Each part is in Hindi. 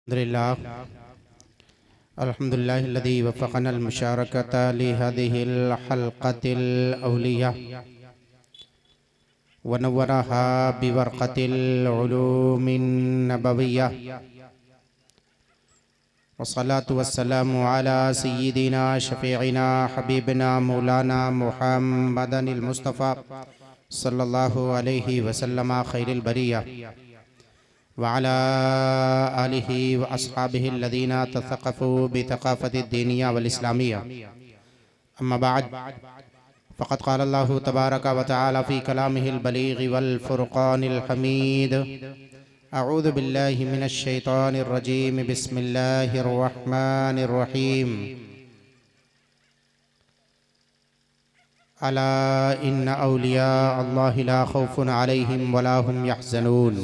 अल्हम्दुलिल्लाहिल्लज़ी वफ़क़नल मुशारकत लिहादिहिल हल्क़तिल औलिया व नव्वरहा बिवर्क़तिल उलूमिन नबविय्या वस्सलातु वस्सलामु अला सय्यिदिना शफ़ीइना हबीबिना मौलाना मुहम्मदिल मुस्तफ़ा सल्लल्लाहु अलैहि वसल्लम खैरिल बरिया वअला आलिहि व अस्हाबिहि अल्लज़ीना तसक़फ़ू बितक़ाफ़तिद दीनिया वल इस्लामिया अम्मा बअद फ़क़द क़ाल अल्लाहु तबारक व तआला फ़ी कलामिहिल बलीग़ि वल फ़ुरक़ानिल हमीद अऊज़ु बिल्लाहि मिनश शैतानिर रजीम बिस्मिल्लाहिर रहमानिर रहीम अला इन्न औलिया अल्लाहि ला खौफ़ुन अलैहिम वला हुम यहज़नून।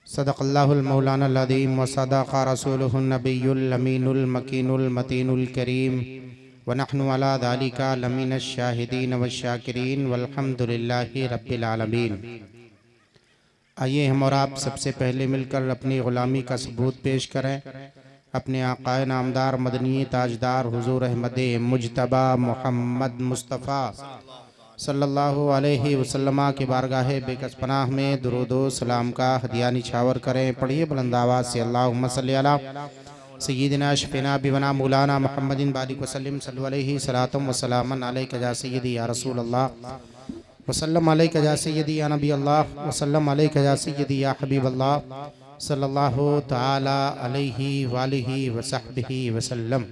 सदक़ल्लाहुल मौलानाल अज़ीम व सदक़ रसूलुहुन नबियुल अमीनुल मकीनुल मतीनुल करीम व नहनु अला ज़ालिका लमिनश शाहिदीन व शाकिरीन वल्हम्दुलिल्लाहि रब्बिल आलमीन। आइए हम और आप सबसे पहले मिलकर अपनी ग़ुलामी का सबूत पेश करें। अपने आक़ाए नामदार मदनी ताजदार हुज़ूर अहमद मुज्तबा मोहम्मद मुस्तफ़ा सल्लल्लाहु अलैहि वसल्लम के बारगाह बेकस पनाह में दुरूदो सलाम का हदिया निछावर करें। पढ़िए बुलंद आवाज़ से अल्लाहुम्मा सल्ली अला सय्यिदिना शफ़ीना बिवना मौलाना मुहम्मदिन बारिक वसल्लिम सल्लल्लाहु अलैहि सलातम व सलामन अलैका या सय्यदी या रसूल अल्लाह वसल्लम अलैका या सय्यदी या नबी अल्लाह वसल्लम अलैका या सय्यदी या हबीब अल्लाह सल्लल्लाहु तआला अलैहि वालिहि वसहबिहि वसल्लम।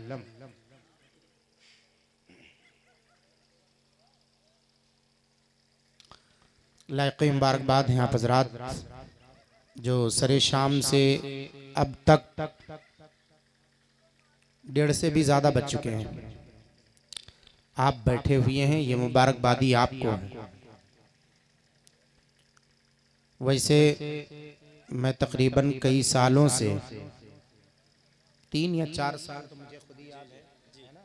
लायक़ मुबारकबाद हैं आप हज़रात जो सरे शाम से अब तक 1.5 से भी ज़्यादा बज चुके हैं। आप बैठे हुए हैं, ये मुबारकबादी आपको है। वैसे मैं तकरीबन कई सालों से 3 या 4 साल तो मुझे खुद ही याद है ना,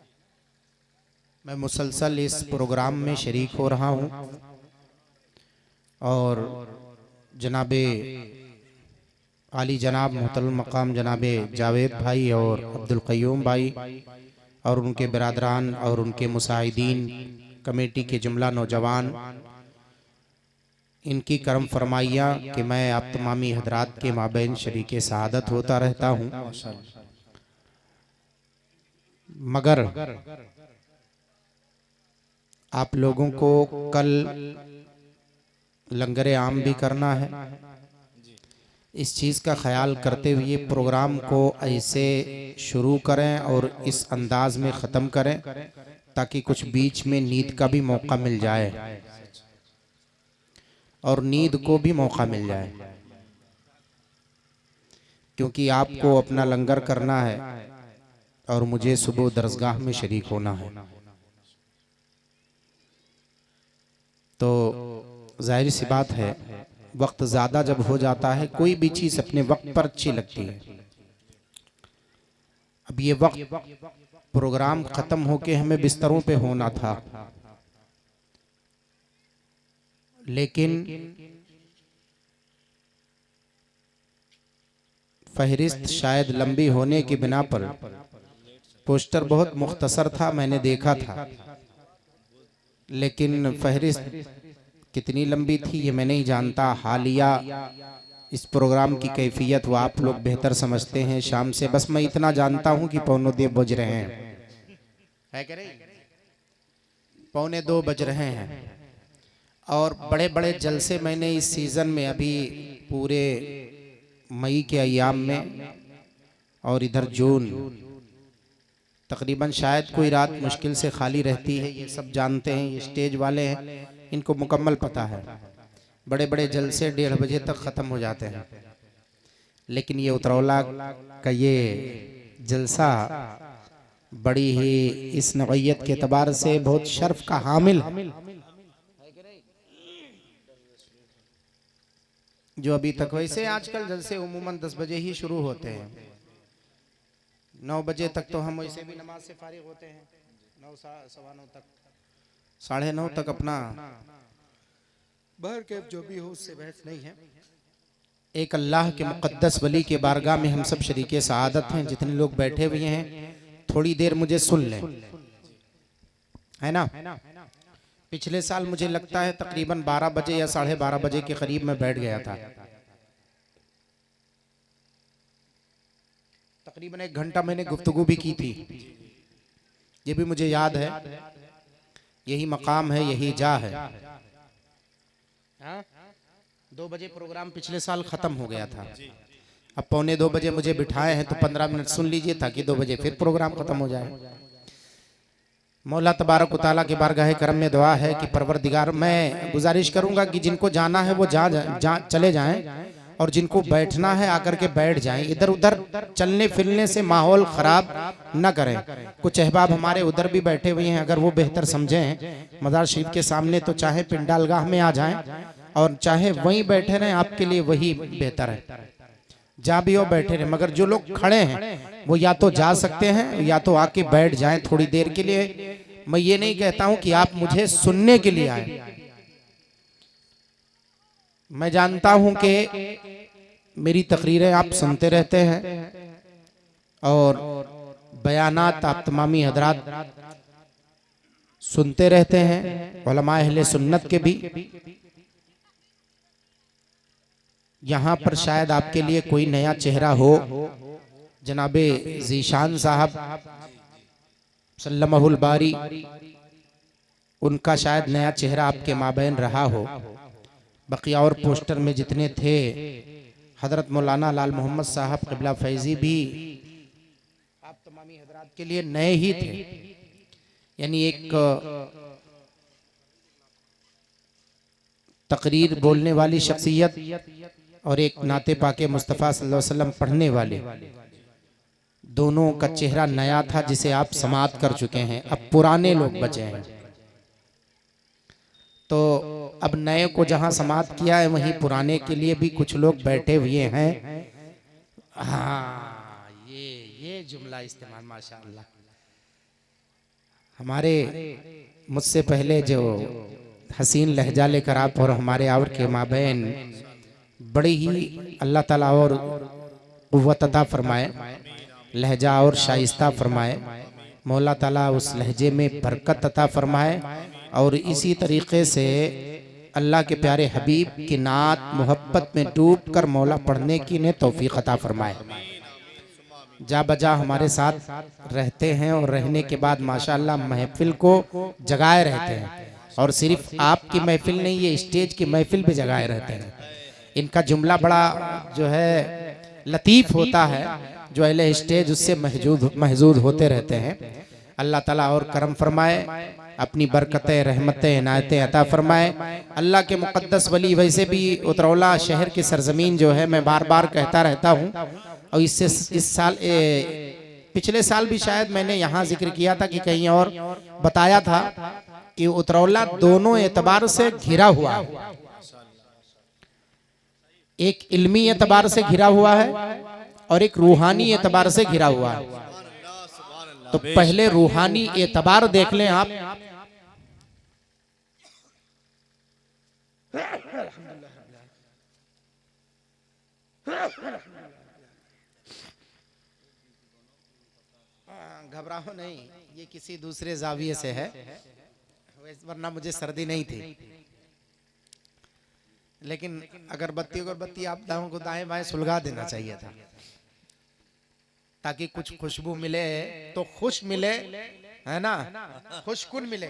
मैं मुसलसल इस प्रोग्राम में शरीक हो रहा हूँ और जनाबे आली जनाब मोहतरम मकाम जनाबे जावेद भाई और अब्दुल क़य्यूम भाई और उनके बिरादरान और उनके मुसाहिदीन कमेटी के जुमला नौजवान, इनकी करम फरमाइयाँ कि मैं आप तमामी हजरात के माबैन शरीके सआदत होता रहता हूँ। मगर आप लोगों को कल लंगरे आम भी करना है। इस चीज़ का ख्याल करते हुए प्रोग्राम को ऐसे शुरू करें और इस अंदाज में ख़त्म करें ताकि कुछ बीच में नींद का भी मौका मिल जाए और नींद को भी मौका मिल जाए, क्योंकि आपको अपना लंगर करना है और मुझे सुबह दरसगाह में शरीक होना है। तो जाहिर सी बात है, वक्त ज़्यादा जब हो जाता है कोई भी चीज़ अपने वक्त पर अच्छी लगती है। अब ये वक्त प्रोग्राम ख़त्म होके हमें बिस्तरों पे होना था, लेकिन फहरिस्त शायद लंबी होने की बिना पर पोस्टर बहुत मुख्तसर था, मैंने देखा था, लेकिन फहरिस्त कितनी लंबी थी ये मैं नहीं जानता। हालिया इस प्रोग्राम की कैफियत वो आप लोग बेहतर समझते हैं। शाम से बस मैं इतना जानता हूं कि 1:45 बज रहे हैं, है कि नहीं? 1:45 बज रहे हैं और बड़े बड़े जलसे मैंने इस सीज़न में अभी पूरे मई के अय्याम में और इधर जून तकरीबन शायद कोई रात मुश्किल से खाली रहती है, ये सब जानते हैं, ये स्टेज वाले हैं, इनको मुकम्मल पता है। बड़े बड़े जलसे 1:30 बजे तक ख़त्म हो जाते हैं, लेकिन ये उतरौला का ये जलसा बड़ी ही इस नौइयत के एतबार से बहुत शर्फ का हामिल है, जो अभी तक वैसे आजकल जलसे उमूमन 10 बजे ही शुरू होते हैं। 9 बजे तक तो हम वैसे भी नमाज से फारिग होते हैं, 9 सवा 9 तक, 9:30 तक अपना बहर के जो भी हो उससे बहस नहीं है। एक अल्लाह के मुक़द्दस वली के बारगाह में हम सब शरीके सआदत हैं। जितने लोग बैठे हुए हैं थोड़ी देर मुझे सुन लें, है ना। पिछले साल मुझे लगता है तकरीबन 12 बजे या 12:30 बजे के करीब मैं बैठ गया था। तकरीबन 1 घंटा मैंने गुफ्तगू भी की थी, ये भी मुझे याद है। यही मकाम है, यही जा है। 2 बजे प्रोग्राम पिछले साल खत्म हो गया था। अब 1:45 बजे मुझे बिठाए हैं तो 15 मिनट सुन लीजिए ताकि 2 बजे फिर प्रोग्राम खत्म हो जाए। मौला तबारक व तआला के बारगाह करम में दुआ है कि परवरदिगार, मैं गुजारिश करूंगा कि जिनको जाना है वो चले जाएं और जिनको बैठना है आकर के बैठ जाएं। इधर उधर चलने फिरने से माहौल खराब न करें। कुछ अहबाब हमारे उधर भी बैठे हुए हैं, अगर वो बेहतर समझें मज़ार शरीफ के सामने तो चाहे पिंडालगाह में आ जाएं और चाहे वहीं बैठे रहें, आपके लिए वही बेहतर है। जा भी हो बैठे रहे, मगर जो लोग खड़े हैं वो या तो जा सकते हैं या तो आके बैठ जाएं थोड़ी देर के लिए। मैं ये नहीं कहता हूं कि आप मुझे सुनने के लिए आए। मैं जानता हूं कि मेरी तकरीरें आप सुनते रहते हैं और बयानात आप तमामी हजरात सुनते रहते हैं, उलमा अहले सुन्नत के भी। यहाँ पर शायद आपके लिए कोई नया चेहरा हो। जनाबे ज़ीशान साहब सल्लमहुल बारी, उनका शायद नया चेहरा आपके माबैन रहा हो। बकिया और पोस्टर में जितने थे, हजरत मौलाना लाल मोहम्मद साहब क़िबला फैज़ी भी आप तमामी हजरात के लिए नए ही थे। यानी एक तकरीर बोलने वाली शख्सियत और एक नाते पाके मुस्तफ़ा सल्लल्लाहु अलैहि वसल्लम पढ़ने वाले, दोनों का चेहरा नया था जिसे आप समात कर चुके हैं। अब पुराने लोग बचे हैं, तो अब नए को जहां समात किया है वहीं पुराने के लिए भी कुछ लोग बैठे हुए हैं। हाँ, ये जुमला इस्तेमाल माशाअल्लाह। हमारे मुझसे पहले जो हसीन लहजा लेकर आप और हमारे और के माबैन बड़ी ही अल्लाह ताला और क़ुव्वत अता फरमाए, लहजा और शाइस्ता फरमाए। मौला ताला उस लहजे में बरकत अता फरमाए और इसी तरीक़े से अल्लाह के प्यारे हबीब की नात मोहब्बत में डूब कर मौला पढ़ने की ने तौफीक अता फरमाए। जा बजा हमारे साथ रहते हैं और रहने के बाद माशाअल्लाह महफिल को जगाए रहते हैं। और सिर्फ आपकी महफिल नहीं, ये स्टेज की महफिल भी जगाए रहते हैं। इनका जुमला बड़ा जो है लतीफ़ होता है, जो अहले स्टेज उससे महजूद होते रहते हैं। अल्लाह ताला और करम फरमाए, अपनी बरकतें रहमतें इनायतें अता फरमाए। अल्लाह के मुक़द्दस वली, वैसे भी उतरौला शहर की सरजमीन जो है, मैं बार बार कहता रहता हूँ और इससे इस साल पिछले साल भी शायद मैंने यहाँ जिक्र किया था कि कहीं और बताया था कि उतरौला दोनों एतबार से घिरा हुआ है। एक इल्मी एतबार से घिरा हुआ है और एक रूहानी एतबार से घिरा हुआ है। तो पहले रूहानी एतबार देख लें आप। घबराओ नहीं, ये किसी दूसरे जाविये से है, वरना मुझे सर्दी नहीं थी। लेकिन अगरबत्ती आप दाएं को दाएं बाएं सुलगा देना चाहिए था ताकि कुछ खुशबू मिले तो खुश मिले, है ना, खुशकुन मिले,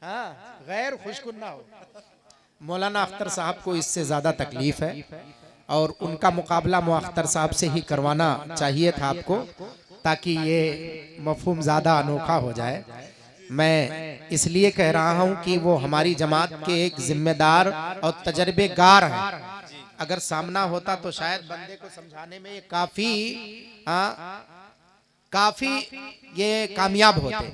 हाँ, गैर खुशकुन ना हो। मौलाना अख्तर साहब को इससे ज्यादा तकलीफ है और उनका मुकाबला मुअख्तर साहब से ही करवाना चाहिए था आपको, ताकि ये मफहूम ज्यादा अनोखा हो जाए। मैं इसलिए कह रहा हूं कि वो हमारी जमात के एक जिम्मेदार और तजर्बेगार हैं। अगर सामना होता तो शायद बंदे को समझाने में ये काफी ये कामयाब होते।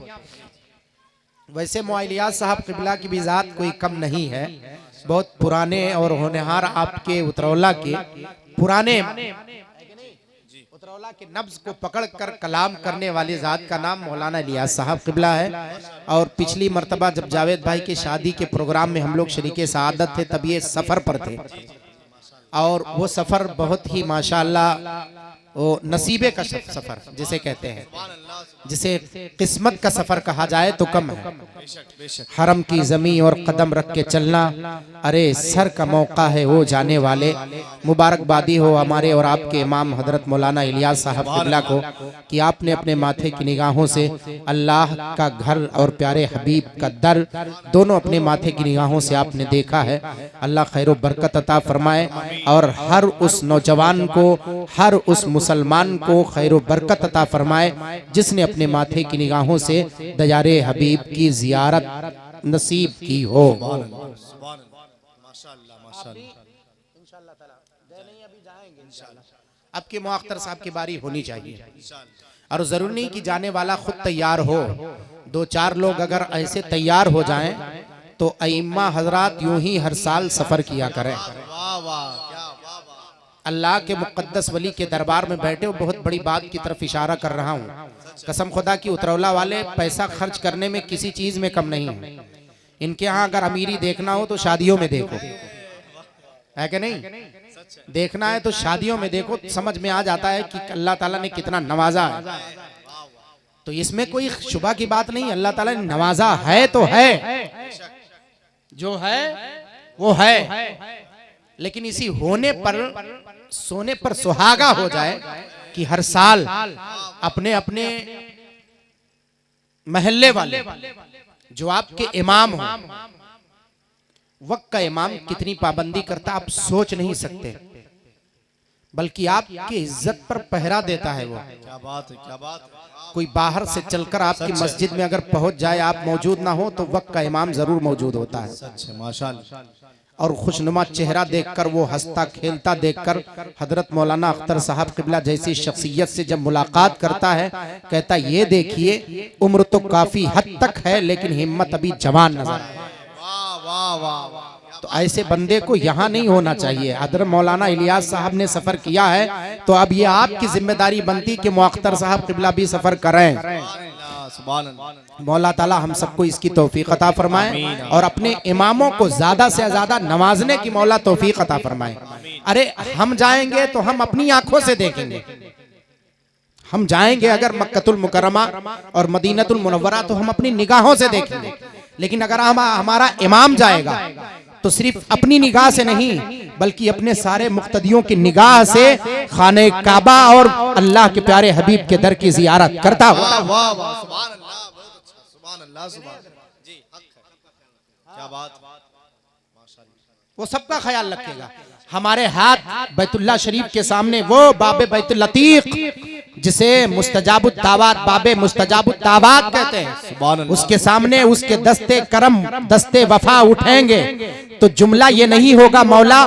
वैसे मुइलियास साहब क़िबला की भी ज़ात कोई कम नहीं है, बहुत पुराने और होनहार आपके उतरौला के पुराने मौला के नब्ज को पकड़ कर कलाम करने वाले ज़ात का नाम मौलाना इलियास साहब क़िबला है। और पिछली मर्तबा जब जावेद भाई की शादी के प्रोग्राम में हम लोग शरीके सआदत थे तब ये सफ़र पर थे, और वो सफ़र बहुत ही माशाअल्लाह वो नसीबे का सफ़र जिसे कहते हैं, जिसे किस्मत का सफ़र कहा जाए तो कम है। हरम की ज़मी और कदम रख के चलना, अरे सर का मौका है वो जाने वाले। मुबारकबादी हो हमारे और आपके इमाम हजरत मौलाना इलियास साहब क़िबला को कि आपने अपने माथे की निगाहों से अल्लाह का घर और प्यारे हबीब का दर दोनों अपने माथे की निगाहों से आपने देखा है। अल्लाह खैर व बरकत अता फरमाए और हर उस नौजवान को, हर उस मुसलमान को खैर व बरकत अता फरमाए जिसने अपने माथे की निगाहों से दयारे हबीब की जियारत नसीब की हो। अब के मुअख्तर साहब की बारी होनी चाहिए, और जरूर नहीं कि जाने वाला खुद तैयार हो, दो चार लोग अगर ऐसे तैयार हो जाएं तो अइम्मा हजरात यूं ही हर साल सफर किया करें। अल्लाह के मुक़द्दस वली के दरबार में बैठे हो, बहुत बड़ी बात की तरफ इशारा कर रहा हूँ। कसम खुदा की उतरौला वाले पैसा खर्च करने में किसी चीज में कम नहीं है। इनके यहाँ अगर अमीरी देखना हो तो शादियों में देखो, है कि नहीं? देखना है तो शादियों में देखो, समझ में आ जाता है कि अल्लाह ताला ने कितना नवाजा है। तो इसमें कोई शुबा की बात नहीं, अल्लाह ताला ने नवाजा है तो है, जो है वो है। लेकिन इसी होने पर, सोने पर सुहागा हो जाए कि हर साल अपने अपने महल्ले वाले जो आपके इमाम हो, वक्त का इमाम कितनी पाबंदी करता आप सोच नहीं सकते, बल्कि आपकी इज्जत पर पहरा देता है वो। क्या बात है, क्या बात है। कोई बाहर से चलकर आपकी मस्जिद में अगर पहुंच जाए, आप मौजूद ना हो तो वक्त का इमाम जरूर मौजूद होता है। सच है, माशाअल्लाह। और खुशनुमा चेहरा देखकर, वो हंसता खेलता देखकर हजरत मौलाना अख्तर साहब क़िबला जैसी शख्सियत से जब मुलाकात करता है, कहता ये देखिए उम्र तो काफी हद तक है लेकिन हिम्मत अभी जवान नजर। वाह वाह वाह। तो ऐसे बंदे को यहाँ नहीं होना चाहिए। हजरत मौलाना इलियास साहब ने सफर किया है तो अब ये आपकी जिम्मेदारी बनती कि मुअख्तर साहब क़िबला भी सफर करें। मौला ताला हम सबको इसकी तौफीक अता फरमाए और अपने इमामों को ज्यादा से ज्यादा नवाजने की मौला तौफीक अता फरमाए। अरे हम जाएंगे तो हम अपनी आंखों से देखेंगे, हम जाएंगे अगर मक्कतुल मुकर्रमा और मदीनतुल मुनव्वरा तो हम अपनी निगाहों से देखेंगे। लेकिन अगर हमारा इमाम जाएगा तो सिर्फ अपनी निगाह से नहीं बल्कि अपने सारे मुक्तदियों की निगाह से खाने काबा और अल्लाह के प्यारे हबीब के दर की जियारत करता हुआ वो सबका ख्याल रखेगा। हमारे हाथ बैतुल्लाह शरीफ के सामने वो बाबे बैतुल लतीक जिसे मुस्तजाबुत दावात, बाबे मुस्तजाबुत दावात कहते हैं, उसके सामने उसके दस्ते करम, दस्ते वफा उठेंगे तो जुमला ये नहीं होगा मौला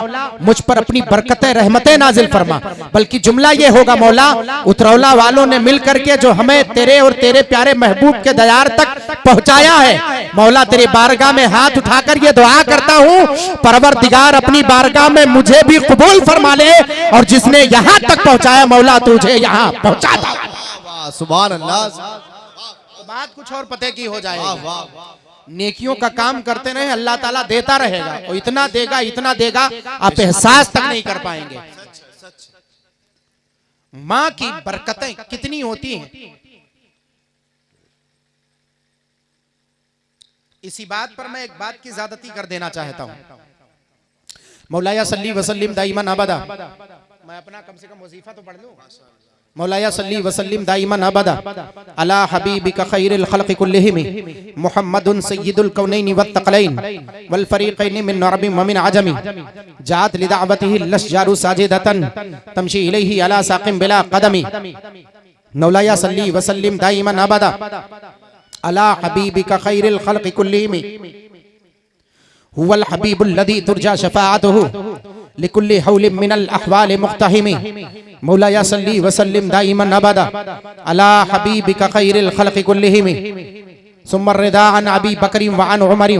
मुझ पर अपनी बरकतें रहमतें नाजिल फरमा, बल्कि जुमला ये होगा मौला उतरौला वालों ने मिल करके जो हमें तेरे और तेरे प्यारे महबूब के दयार तक पहुंचाया है, मौला तेरी बारगाह में हाथ उठाकर ये दुआ करता हूँ परवरदिगार अपनी बारगाह में मुझे भी कबूल फरमा ले और जिसने यहाँ तक पहुंचाया मौला तुझे यहाँ पहुंचा दो। सुभान अल्लाह। बात कुछ और पते की हो जाएगी। नेकियों का काम करते रहे, अल्लाह ताला देता रहेगा और इतना देगा इतना देगा आप एहसास तक नहीं कर पाएंगे। माँ की बरकतें कितनी होती हैं। इसी बात पर मैं एक बात की ज़्यादती कर देना चाहता हूँ। मौलाया सल्ली वसल्लिम दाइमन अबदा, मैं अपना कम से कम वजीफा तो पढ़ लूं। मौलाया सल्ली वसल्लिम दाइमन अबदा अला हबीबिका खैरिल खल्क़ि कुल्लिहिम मुहम्मदुन सय्यिदुल कौनैनि वत्तक़लैन वल फरीक़ैनि मिन अरबि व मिन अजमी जात लिदअवतिहि लशजारु साजिदतन तमशी इलैहि अला साक़िम बिला क़दमी। मौलाया सल्ली वसल्लिम दाइमन अबदा अला हबीबिका खैरिल खल्क़ि कुल्लिहिम हुवल हबीबुल लज़ी तुरजा शफ़ाअतुहु लिकुल्लि हौलिम मिनल अहवाल मुख्तहिमी। मौलाया सल्ली वसल्लिम दाइमन अबदा अला हबीबिका खैरिल खल्क़ि कुल्लिहिम सुम्मा रिदा अन अबी बकरी व अन उमर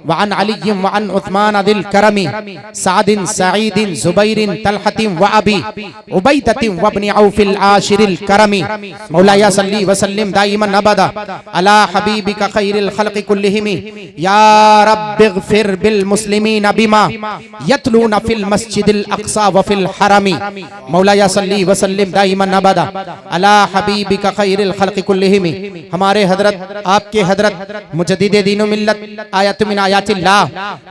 व अन अली व अन उस्मान दिल करमी सादिन सईदिन जुबैरिन तलहतिन व अबी उबैदतिन व इब्न औफिल आशिरिल करमी मौलाया सल्ली व सल्लिम दाइमन अबदा अला हबीबिका खैरिल खल्क़ि कुल्लिहिम या रब्बिग़फिर बिल मुस्लिमीन बिमा यतलूना फिल मस्जिदिल अक़सा व फिल हरमी मौलाया सल्ली व सल्लिम दाइमन अबदा अला हबीबिका खैरिल खल्क़ि कुल्लिहिम। हमारे हजरत आपके हजरत मुजद्दिद दीन व मिल्लत आयत मिन आयातिल्लाह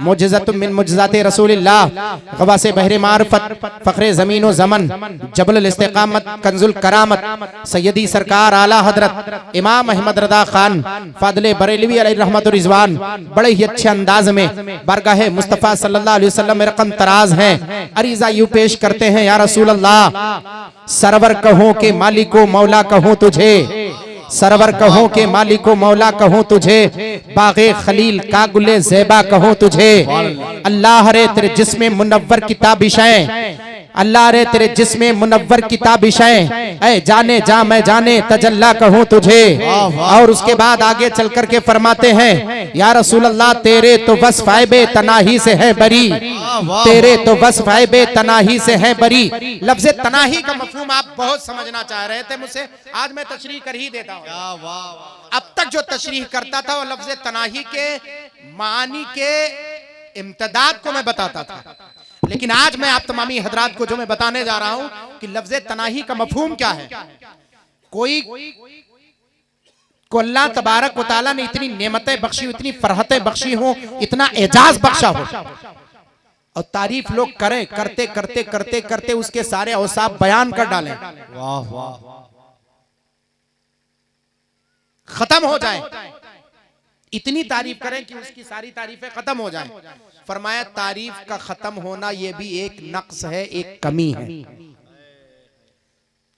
मुअज्जिज़तुम मिन मुअज्जिज़ाति रसूलिल्लाह गवासे बहरे मारिफत फ़ख्रे ज़मीन व ज़मन जबल इस्तिक़ामत कंजुल करामत सैयदी सरकार आला हजरत इमाम अहमद रज़ा खान फादले बरेलवी अलैहि रहमत व रिज़वान बड़े ही अच्छे अंदाज में बारगाह मुस्तफ़ा सल्लल्लाहु अलैहि वसल्लम में रकम तराज हैं। अरीज़ा यूं पेश करते हैं, या रसूल अल्लाह सरवर कहूँ के मालिको मौला कहूँ तुझे, सरवर कहूँ के मालिको मौला कहूँ तुझे, बागे खलील का गुले ज़ेबा कहूँ तुझे। अल्लाह रे तेरे जिस्म मुनव्वर की ताबिशें, अल्लाह रे तेरे जिस्म मुनव्वर की ताबिशें, ऐ जाने जा मैं जाने तजल्ला कहूँ तुझे। और उसके बाद आगे चल कर के फरमाते हैं, या रसूल अल्लाह तेरे तो वस्फ़ बे तनाही से है बरी, तेरे तो वस्फ़ बे तनाही से है बरी। लफ्ज़ तनाही का मफ़हूम आप बहुत समझना चाह रहे थे मुझसे, आज मैं तशरीह कर ही देता हूँ। अब तक जो तशरीह करता था वो लफ्ज़ तनाही के मानी के इम्तदाद को मैं बताता था, लेकिन आज मैं आप तमामी हजरात को जो मैं बताने जा रहा हूं कि लफ्ज़ तनाही का मफहूम क्या है। कोई को अल्लाह तबारक व तआला ने इतनी नेमतें बख्शी, इतनी फरहतें बख्शी हो, इतना एजाज बख्शा हो, और तारीफ लोग करें, करते करते करते करते उसके सारे औसाफ बयान कर डालें, वाह वाह, खत्म हो जाए, इतनी तारीफ करें कि उसकी सारी तारीफें खत्म हो जाएं। फरमाया तारीफ का खत्म होना यह भी एक नक्स है, एक कमी है।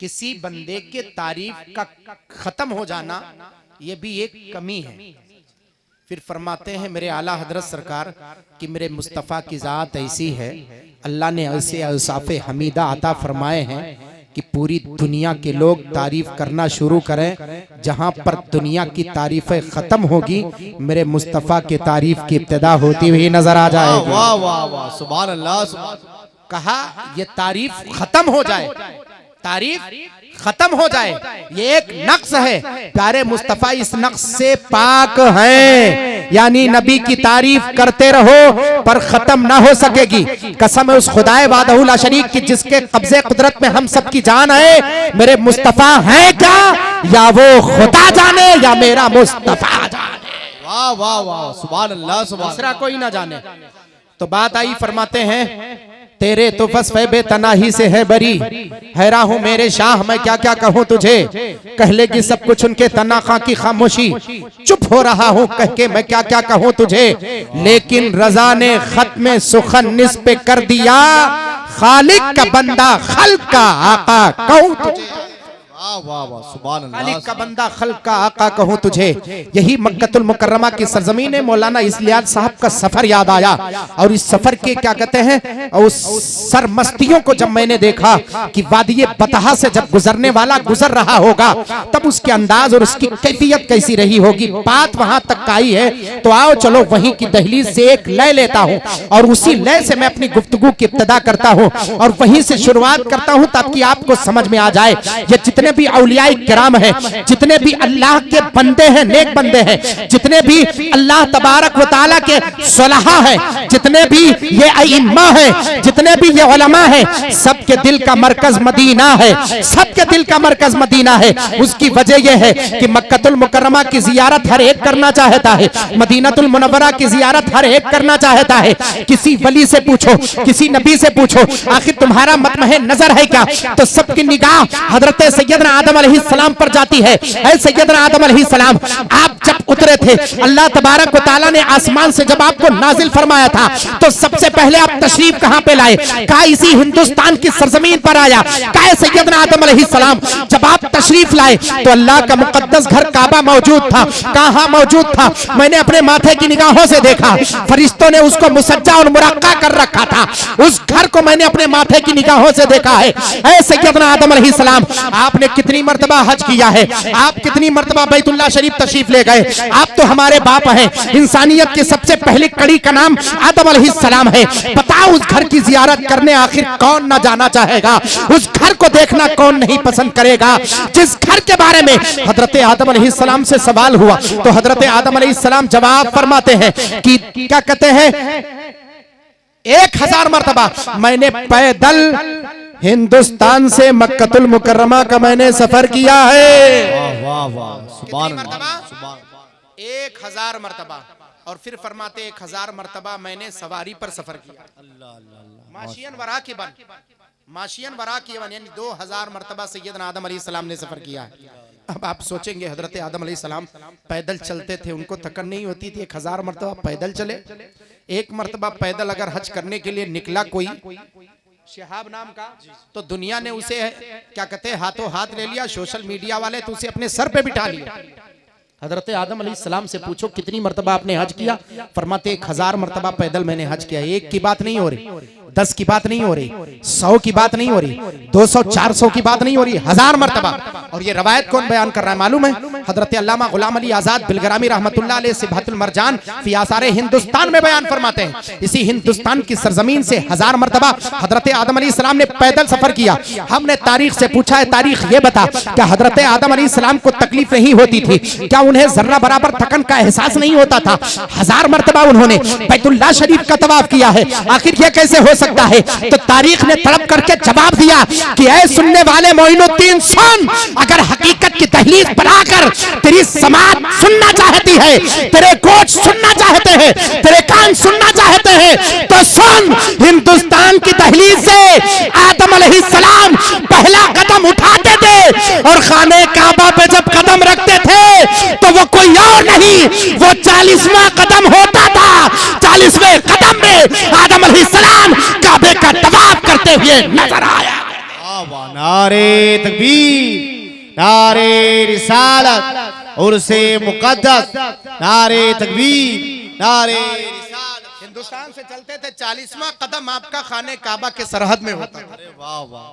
किसी बंदे के तारीफ का खत्म हो जाना यह भी एक कमी है। फिर फरमाते हैं मेरे आला हजरत सरकार कि मेरे मुस्तफ़ा की ज़ात ऐसी है, अल्लाह ने ऐसे औसाफ़े हमीदा अता फरमाए हैं कि पूरी दुनिया के लोग तारीफ करना शुरू करें, जहां पर दुनिया की तारीफें खत्म होगी मेरे मुस्तफ़ा के तारीफ की इब्तिदा होती हुई नजर आ जाएगी। वाह वाह वाह, सुभान अल्लाह। कहा ये तारीफ खत्म हो जाए, तारीफ खत्म हो जाए, ये एक नक्स है। प्यारे मुस्तफ़ा इस नक्स से पाक हैं, यानी नबी की तारीफ करते रहो पर खत्म ना हो सकेगी। कसम है उस खुदाए वादहु ला शरीक की जिसके कब्जे कुदरत में हम सब की जान है, मेरे मुस्तफ़ा हैं क्या या वो खुदा जाने या मेरा मुस्तफ़ा जाने। वाह वाह वाह, सुभान अल्लाह, दूसरा कोई ना जाने। तो बात आई, फरमाते हैं तेरे तो वस्फ़ बेतनाही से है बरी, हैरान हूँ मेरे शाह मैं क्या क्या कहूँ तुझे, कह लेगी सब कुछ उनके तनाखा की खामोशी, चुप हो रहा हूँ कह के मैं क्या क्या कहूँ तुझे, लेकिन रज़ा ने खत में सुखन निस्बे कर दिया, खालिक का बंदा खल्क का आका कहूँ तुझे। वाह वाह, सुभान अल्लाह। खालिक का बंदा खल्क का आका कहूँ तुझे। यही मक्कतुल मुकर्रमा की सरजमीन है। मौलाना इस्लियास साहब का सफर याद आया, और इस सफर के क्या कहते हैं, उस सरमस्तियों को जब मैंने देखा कि वादी बतहा से जब गुजरने वाला गुजर रहा होगा तब उसके अंदाज और उसकी कैफियत कैसी रही होगी। बात वहां तक आई है तो आओ चलो वहीं की दहलीज से एक लय लेता हूँ और उसी लय से मैं अपनी गुफ्तगू की इब्तिदा करता हूँ और वहीं से शुरुआत करता हूँ ताकि आपको समझ में आ जाए ये जितने भी औलिया किराम हैं, जितने भी अल्लाह के बंदे हैं, नेक बंदे हैं, जितने भी अल्लाह तबारक व तआला के सुलहा हैं, जितने भी ये अइम्मा हैं, जितने भी ये उलमा हैं, सबके दिल का मरकज मदीना है, सबके दिल का मरकज मदीना है। उसकी वजह यह है कि मक्कतुल मुकर्रमा की जियारत हर एक करना चाहता है, मदीनातुल मुनव्वरा की जियारत हर एक करना चाहता है। किसी वली से पूछो, किसी नबी से पूछो, आखिर तुम्हारा मतमहे नजर है क्या, तो सबकी निगाह हजरत सैयदना आदम अलैहिस्सलाम पर जाती है। ऐ सैयदना आदम अलैहिस्सलाम, आप जब उतरे थे अल्लाह तबारक व तआला ने आसमान से जब आपको नाजिल फरमाया था तो सबसे पहले आप तशरीफ कहां पे लाए, कहा इसी हिंदुस्तान की सरजमीन पर आया। कहा सैयदना आदम अलैहिस्सलाम जब आप तशरीफ लाए तो अल्लाह का मुकद्दस घर काबा मौजूद था। कहां मौजूद था, मैंने अपने माथे की निगाहों से देखा, फरिश्तों ने उसको मुसज्जा और मुरक्का कर रखा था। उस घर को मैंने अपने माथे की निगाहों से देखा है। ऐ सैयदना आदम अलैहिस्सलाम, आपने आपने कितनी मर्तबा हज किया है, आप कितनी मर्तबा बैतुल्लाह शरीफ तशरीफ ले गए, आप तो हमारे बाप हैं। इंसानियत की सबसे पहली कड़ी का नाम आदम अलैहिस्सलाम है। बताओ उस घर की जियारत करने आखिर कौन ना जाना चाहेगा, उस घर को देखना कौन नहीं पसंद करेगा। जिस घर के बारे में हजरत आदम अलैहिस्सलाम से सवाल हुआ तो हजरत आदम अलैहिस्सलाम जवाब फरमाते हैं कि क्या कहते हैं, 1000 मर्तबा मैंने पैदल हिंदुस्तान से मक्कतुल मुकर्रमा का मैंने सफर किया है। वाह वाह, सुभान अल्लाह, 1000 मर्तबा। और फिर फरमाते 1000 मर्तबा मैंने सवारी पर सफर किया। माशियन वरा की बन, माशियन वरा की बन, यानी 2000 मर्तबा सैयदना आदम अलैहिस्सलाम ने सफर किया। अब आप सोचेंगे हजरत आदम अलैहिस्सलाम पैदल चलते थे, उनको थकन नहीं होती थी, 1000 मर्तबा पैदल चले। एक मर्तबा पैदल अगर हज करने के लिए निकला कोई शिहाब नाम का, तो दुनिया ने उसे क्या कहते हैं हाथों हाथ ले लिया, सोशल मीडिया वाले तो उसे अपने सर पे बिठा लिया। हजरत आदम अलैहिस्सलाम से पूछो कितनी मर्तबा आपने हज किया, फरमाते 1000 मर्तबा पैदल मैंने हज किया। एक की बात नहीं हो रही, 10 की बात नहीं हो रही, 100 की बात नहीं हो रही, 200 400 की बात नहीं हो रही, 1000 मर्तबा। और ये रवायत कौन बयान कर रहा है मालूम है? हजरत अल्लामा गुलाम अली आजाद बिलगरामी रहमतुल्लाह अलैह सिबहतुल मरजान फी आसारे हिंदुस्तान में बयान फरमाते हैं, इसी हिंदुस्तान की सरजमीन से 1000 मर्तबा हजरत आदम अलैहिस्सलाम ने पैदल सफर किया। हमने तारीख से पूछा है, तारीख ये बता क्या हजरत आदम अलैहिस्सलाम को तकलीफ नहीं होती थी, क्या उन्हें जर्रा बराबर थकन का एहसास नहीं होता था? 1000 मर्तबा उन्होंने बैतुल्लाह शरीफ का तवाफ किया है, आखिर ये कैसे हो सकता है? तो तारीख ने तड़प करके जवाब दिया कि ऐ सुनने वाले मोइनुद्दीन सुन, अगर हकीकत की दहलीज बनाकर तेरी समाज सुनना चाहती है, तेरे गोश सुनना चाहते हैं, तेरे कान सुनना चाहते हैं, तो सुन, हिंदुस्तान की दहलीज से आदम अलैहिस्सलाम पहला कदम उठाते थे और खाने काबा पे जब कदम रखते थे तो वो कोई और नहीं, वो 40वां कदम होता था। 40वें कदम में आदम अलैहिस्सलाम काबे का तवाफ करते हुए नजर आया। नारे तकबीर, नारे रिसालत और से मुकद्दस, नारे तकबीर, नारे रिसालत। हिंदुस्तान से चलते थे, 40वां कदम आपका खाने काबा के सरहद में होता था। वाह वाह,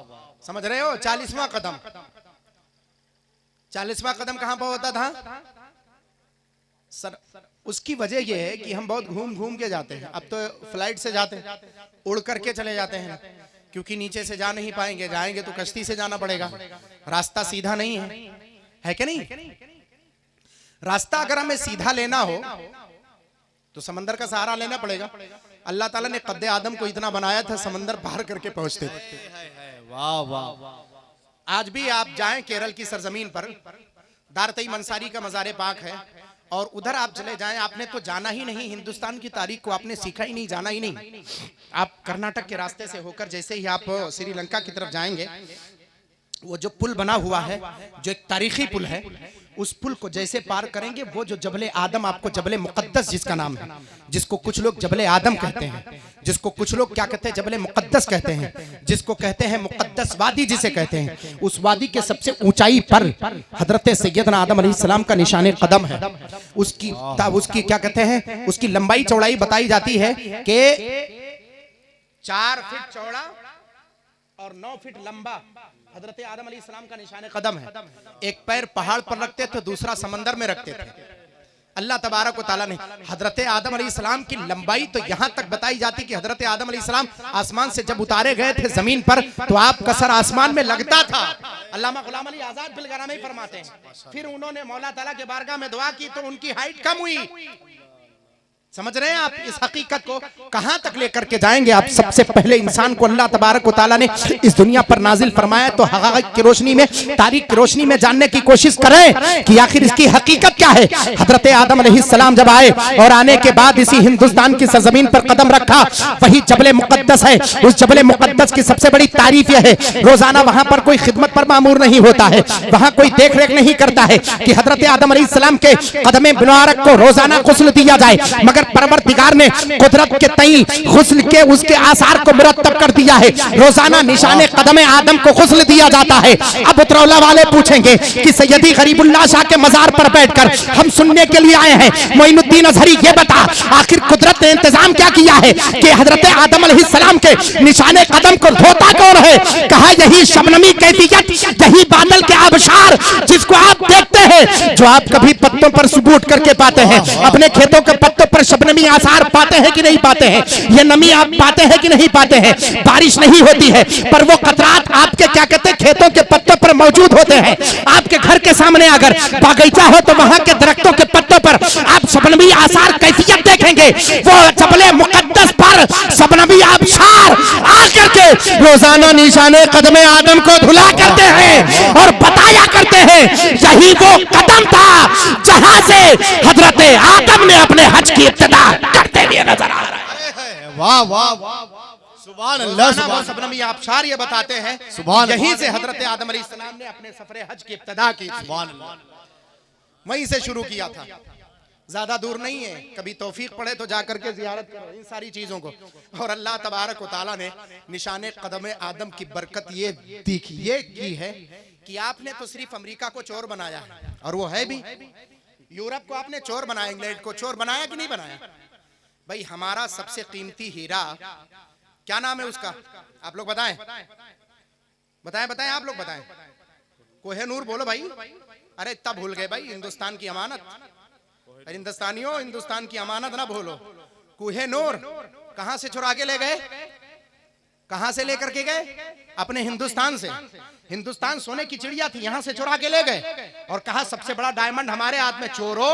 समझ रहे हो? 40वां कदम, 40वां कदम कहां पर होता था? सर, उसकी वजह यह है कि हम बहुत घूम घूम के जाते हैं। अब तो फ्लाइट से जाते हैं, उड़ करके चले जाते हैं, क्योंकि नीचे से जा नहीं पाएंगे, जाएंगे तो कश्ती से जाना पड़ेगा, रास्ता सीधा नहीं है कि नहीं? रास्ता अगर हमें सीधा लेना हो तो समंदर का सहारा लेना पड़ेगा। अल्लाह ताला ने कद्दे आदम को इतना बनाया था, समंदर पार करके पहुंचते थे। वाह वाह। आज भी आप जाएं केरल की सरजमीन पर, दारतई मंसारी का मज़ार पाक है, और उधर आप चले जाएं, आपने तो जाना ही नहीं, हिंदुस्तान की तारीख को आपने सीखा ही नहीं, जाना ही नहीं। आप कर्नाटक के रास्ते से होकर जैसे ही आप श्रीलंका की तरफ जाएंगे, वो जो पुल बना हुआ है, जो एक तारीखी पुल है, उस पुल को जैसे पार करेंगे, वो जो जबले आदम, आपको जबले मुकद्दस जिसका नाम है, जिसको कुछ लोग जबले आदम कहते हैं, जिसको कुछ लोग क्या कहते हैं, जबले मुकद्दस कहते हैं, जिसको कहते हैं मुकद्दस वादी जिसे कहते हैं, उस वादी के सबसे ऊंचाई पर हजरत सैयदना आदम अलैहिस्सलाम का निशाने कदम है। उसकी क्या कहते हैं, उसकी लंबाई चौड़ाई बताई जाती है कि 4 फीट चौड़ा और 9 फीट लंबा हजरत आदम अलैहिस्सलाम का निशाने कदम है। एक पैर पहाड़ पर रखते थे, दूसरा समंदर में रखते थे। अल्लाह तबारक व तआला ने हजरत आदम अलैहिस्सलाम की लंबाई तो यहां तक बताई जाती कि हजरत आदम अलैहिस्सलाम आसमान से जब उतारे गए थे जमीन पर, तो आप कसर आसमान में लगता था। अल्लामा गुलाम अली आजाद बिलगरामी फरमाते हैं, फिर उन्होंने मौला ताला के बारगाह में दुआ की तो उनकी हाइट कम हुई। समझ रहे हैं आप इस हकीकत को कहां तक लेकर के जाएंगे? आप सबसे पहले इंसान को अल्लाह तबारक व तआला ने इस दुनिया पर नाजिल फरमाया, तो हक़ाइक़ की रोशनी में, तारीख की रोशनी में जानने की कोशिश करें कि आखिर इसकी हकीकत क्या है। हजरत आदम अलैहिस्सलाम जब आए और आने के बाद इसी हिंदुस्तान की सरजमीन पर कदम रखा, वही जबले मुकद्दस है। उस जबले मुकद्दस की सबसे बड़ी तारीफ यह है, रोजाना वहां पर कोई खिदमत पर मामूर नहीं होता है, वहां कोई देख रेख नहीं करता है कि हजरत आदम अलैहिस्सलाम के कदमे मुबारक को रोजाना गुस्ल दिया जाए, मगर परवरदिगार ने कुदरत के तई गुस्ल के उसके आसार को मुरतब कर दिया है। रोजाना निशाने कदम आदम को गुस्ल दिया जाता है। अब उतरौला वाले पूछेंगे कि सैयदी गरीबुल्लाह शाह के मजार पर बैठकर हम सुनने के लिए आए हैं, मोइनुद्दीन अजहरी ये बता आखिर कुदरत ने इंतजाम क्या किया है कि हजरत आदम अलैहिस्सलाम के निशाने कदम को धोता कौन है? कहा यही शबनमी कैफियत, यही बादल के आबशार जिसको आप देखते हैं, जो आप कभी पत्तों पर सुबूट करके पाते हैं। अपने खेतों के पत्तों पर शबनमी आसार पाते हैं कि नहीं पाते हैं? ये नमी आप पाते हैं कि नहीं पाते हैं? बारिश नहीं होती है पर वो कतरात आपके क्या कहते हैं खेतों के पत्तों पर मौजूद होते हैं। आपके घर के सामने अगर बागीचा हो तो वहां के दरख्तों के पत्तों पर आप शबनमी आसार कैफियत देखेंगे। वो जबले मुकद्दस पर शबनमी आबशार आकर के रोजाना निशाने कदमे आदम को धुला करते हैं और बताया करते हैं यही वो कदम था जहां से हजरत आदम ने अपने हज की इब्तिदा करते हुए नजर आ रहा है। वाह वाह वाह, सुभान अल्लाह, सुभान शबनमी आबशार ये बताते हैं सुभान यहीं से हजरत आदम अलैहिस्सलाम ने अपने सफरे हज की इब्तिदा की। सुभान अल्लाह, वहीं से शुरू किया था, ज्यादा दूर नहीं है। कभी तौफीक पड़े तो जाकर के जियारत करो इन सारी चीजों को। और अल्लाह तबारक व तआला ने निशाने कदम आदम की बरकत ये देखी ये की है कि आपने तो सिर्फ अमेरिका को चोर बनाया है और वो है भी, यूरोप को आपने चोर बनाया, इंग्लैंड को चोर बनाया कि नहीं बनाया? भाई हमारा सबसे कीमती हीरा क्या नाम है उसका? आप लोग बताएं बताएं बताएं, आप लोग बताएं। कोहिनूर बोलो भाई। अरे इतना भूल गए भाई, हिंदुस्तान की अमानत। हिंदुस्तानियों, हिंदुस्तान की अमानत ना भूलो। कोहिनूर कहां से चुरा के ले गए? कहां से लेकर के गए? अपने हिंदुस्तान से। हिंदुस्तान सोने की चिड़िया थी, यहां से चुरा के ले गए और कहा सबसे बड़ा डायमंड हमारे हाथ में। चोरो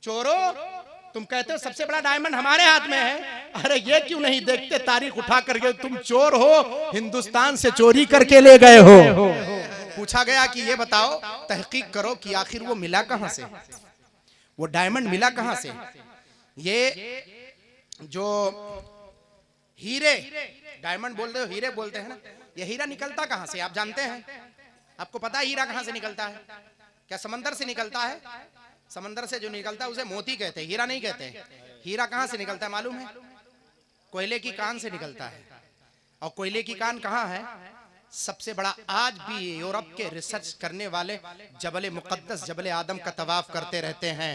चोरो, तुम कहते हो सबसे बड़ा डायमंड हमारे हाथ में है। अरे ये क्यों नहीं देखते तारीख उठा करके, तुम चोर हो, हिंदुस्तान से चोरी करके ले गए हो। पूछा गया कि ये बताओ, तहकीक करो कि आखिर वो मिला कहां से, वो डायमंड मिला कहां से? ये जो हीरे, डायमंड बोलते हो, हीरे बोलते हैं ना, ये हीरा निकलता कहां से आप जानते हैं? आपको पता है हीरा कहां से निकलता है? क्या समंदर से निकलता है? समंदर से जो निकलता है उसे मोती कहते हैं, हीरा नहीं कहते हैं। हीरा कहां से निकलता है मालूम है? कोयले की कान से निकलता है। और कोयले की कान कहां है? सबसे बड़ा आज भी यूरोप के रिसर्च करने वाले जबल मुकद्दस जबल आदम का तवाफ करते रहते हैं।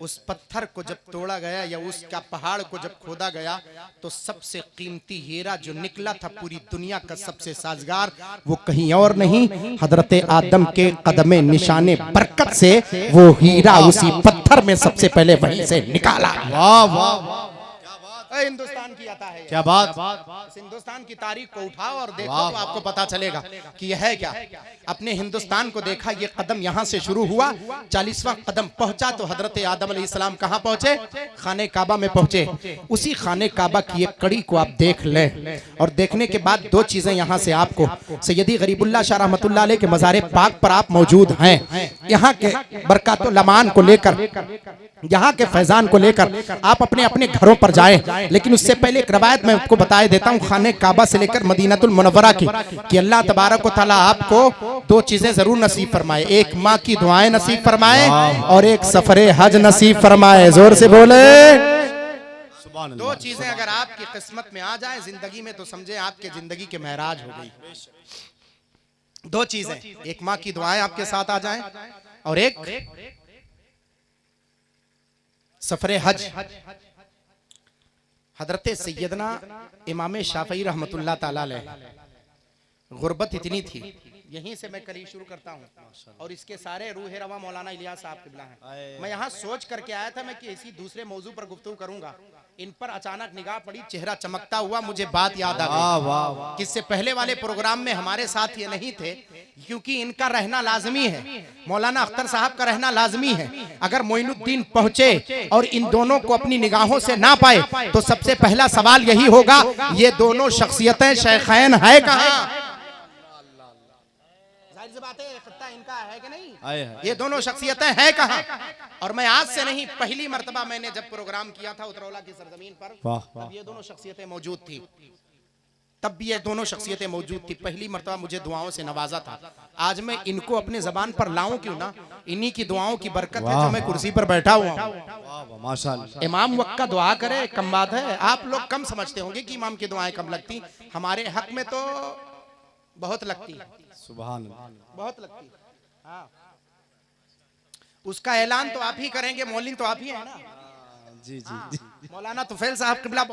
उस पत्थर को जब तोड़ा गया या उसका पहाड़ को जब खोदा गया तो सबसे कीमती हीरा जो निकला था पूरी दुनिया का सबसे साजगार, वो कहीं और नहीं, हजरत आदम के कदमे निशाने बरकत से वो हीरा उसी पत्थर में सबसे पहले वहीं से निकाला। वाह वाह वाह, हिंदुस्तान की आता है क्या बात। हिंदुस्तान की तारीख को उठाओ और देखो तो आपको पता चलेगा कि यह है क्या। अपने हिंदुस्तान को देखा, ये कदम यहाँ से शुरू हुआ, 40वां कदम पहुंचा तो हजरत आदम अलैहिस्सलाम कहाँ पहुंचे? खाने काबा में पहुंचे। उसी खाने काबा की एक कड़ी को आप देख लें और देखने के बाद दो चीजें यहाँ से आपको, सैयदी गरीबुल्लाह शाह रहमतुल्लाह अलैह के मज़ारे पाक पर आप मौजूद हैं, यहाँ के बरकतो लमान को लेकर, यहाँ के फैजान को लेकर आप अपने अपने घरों पर जाएं। लेकिन उससे पहले एक रवायत मैं आपको बता देता हूँ खाने काबा से लेकर मदीनातुल मुनव्वरा की, कि अल्लाह तबारक व तआला आपको दो चीजें जरूर नसीब फरमाए, एक माँ की दुआएं नसीब फरमाए और एक सफरे हज नसीब फरमाए। जोर से बोले दो चीजें अगर आपकी किस्मत में आ जाए जिंदगी में तो समझे आपके जिंदगी के महराज हो गई। दो चीजें, एक माँ की दुआएं आपके साथ आ जाएं और एक सफरे हज। हजरत सैयदना इमाम शाफई रहमतुल्लाह ताला अलैह, गुर्बत इतनी थी, यहीं से मैं करी शुरू करता हूँ और इसके सारे रूह रवा मौलाना इलियास साहब किबला हैं। मैं यहाँ सोच करके आया था मैं कि इसी दूसरे मौजू पर गुफ्तगू करूंगा, इन पर अचानक निगाह पड़ी, चेहरा चमकता हुआ मुझे बात याद आ गई कि इससे पहले वाले प्रोग्राम में हमारे साथ ये नहीं थे, क्योंकि इनका रहना लाजमी है, मौलाना अख्तर साहब का रहना लाजमी है। अगर मोइनुद्दीन पहुंचे और इन दोनों को अपनी निगाहों से ना पाए तो सबसे पहला सवाल यही होगा, ये दोनों शख्सियतें शेखैन है कहाँ? बात है, इनका है कि नहीं? ये दोनों शख्सियतें हैं कहाँ? और मैं आज से नहीं, पहली मर्तबा मैंने जब प्रोग्राम किया था उतरौला की सरजमीन पर, तब ये दोनों शख्सियतें मौजूद थी। तब भी ये दोनों शख्सियतें मौजूद थी। पहली मर्तबा मुझे दुआओं से नवाजा था। आज मैं इनको अपने ज़बान पर लाऊं क्यों ना, इन्हीं की दुआओं की बरकत है जो मैं कुर्सी पर बैठा हुआ हूं। वाह वाह माशाअल्लाह। इमाम वक्त का दुआ करे कम बात है। आप लोग कम समझते होंगे कि इमाम की दुआएं कम लगती, हमारे हक में तो बहुत लगती, सुभान अल्लाह। बहुत लगती। हाँ, उसका ऐलान तो आप ही करेंगे, मौलिन तो आप ही है ना। जी जी जी। मौलाना तुफैल साहब किबला,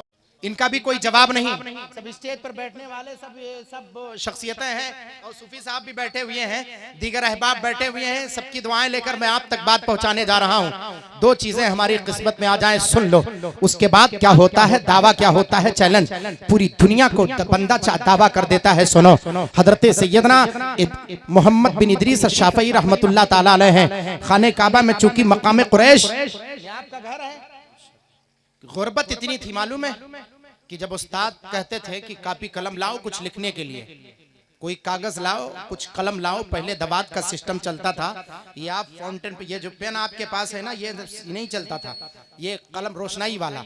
इनका भी कोई जवाब नहीं। सब स्टेज पर बैठने वाले सब शख्सियतें हैं और सूफी साहब भी बैठे हुए हैं, दीगर अहबाब बैठे हुए हैं। सबकी दुआएं लेकर मैं आप तक बात पहुंचाने जा रहा हूं। दो चीजें हमारी किस्मत में आ जाएं, सुन लो। उसके बाद क्या होता है, दावा क्या होता है, चैलेंज पूरी दुनिया को बंदा दावा कर देता है। सुनो, हजरत सैयदना मोहम्मद बिन इदरीस शाफई रहमतुल्लाह ताला अलैह हैं। खाने काबा में चूंकि मकाम कुरैश आपका घर है, गुर्बत इतनी थी मालूम है कि जब उस्ताद कहते थे कि कापी कलम लाओ कुछ लिखने के लिए, कोई कागज लाओ, कुछ कलम लाओ। पहले दबात का सिस्टम चलता था। ये आप फाउंटेन पे, ये जो पेन आपके पास है ना, ये नहीं चलता था। ये कलम रोशनाई वाला,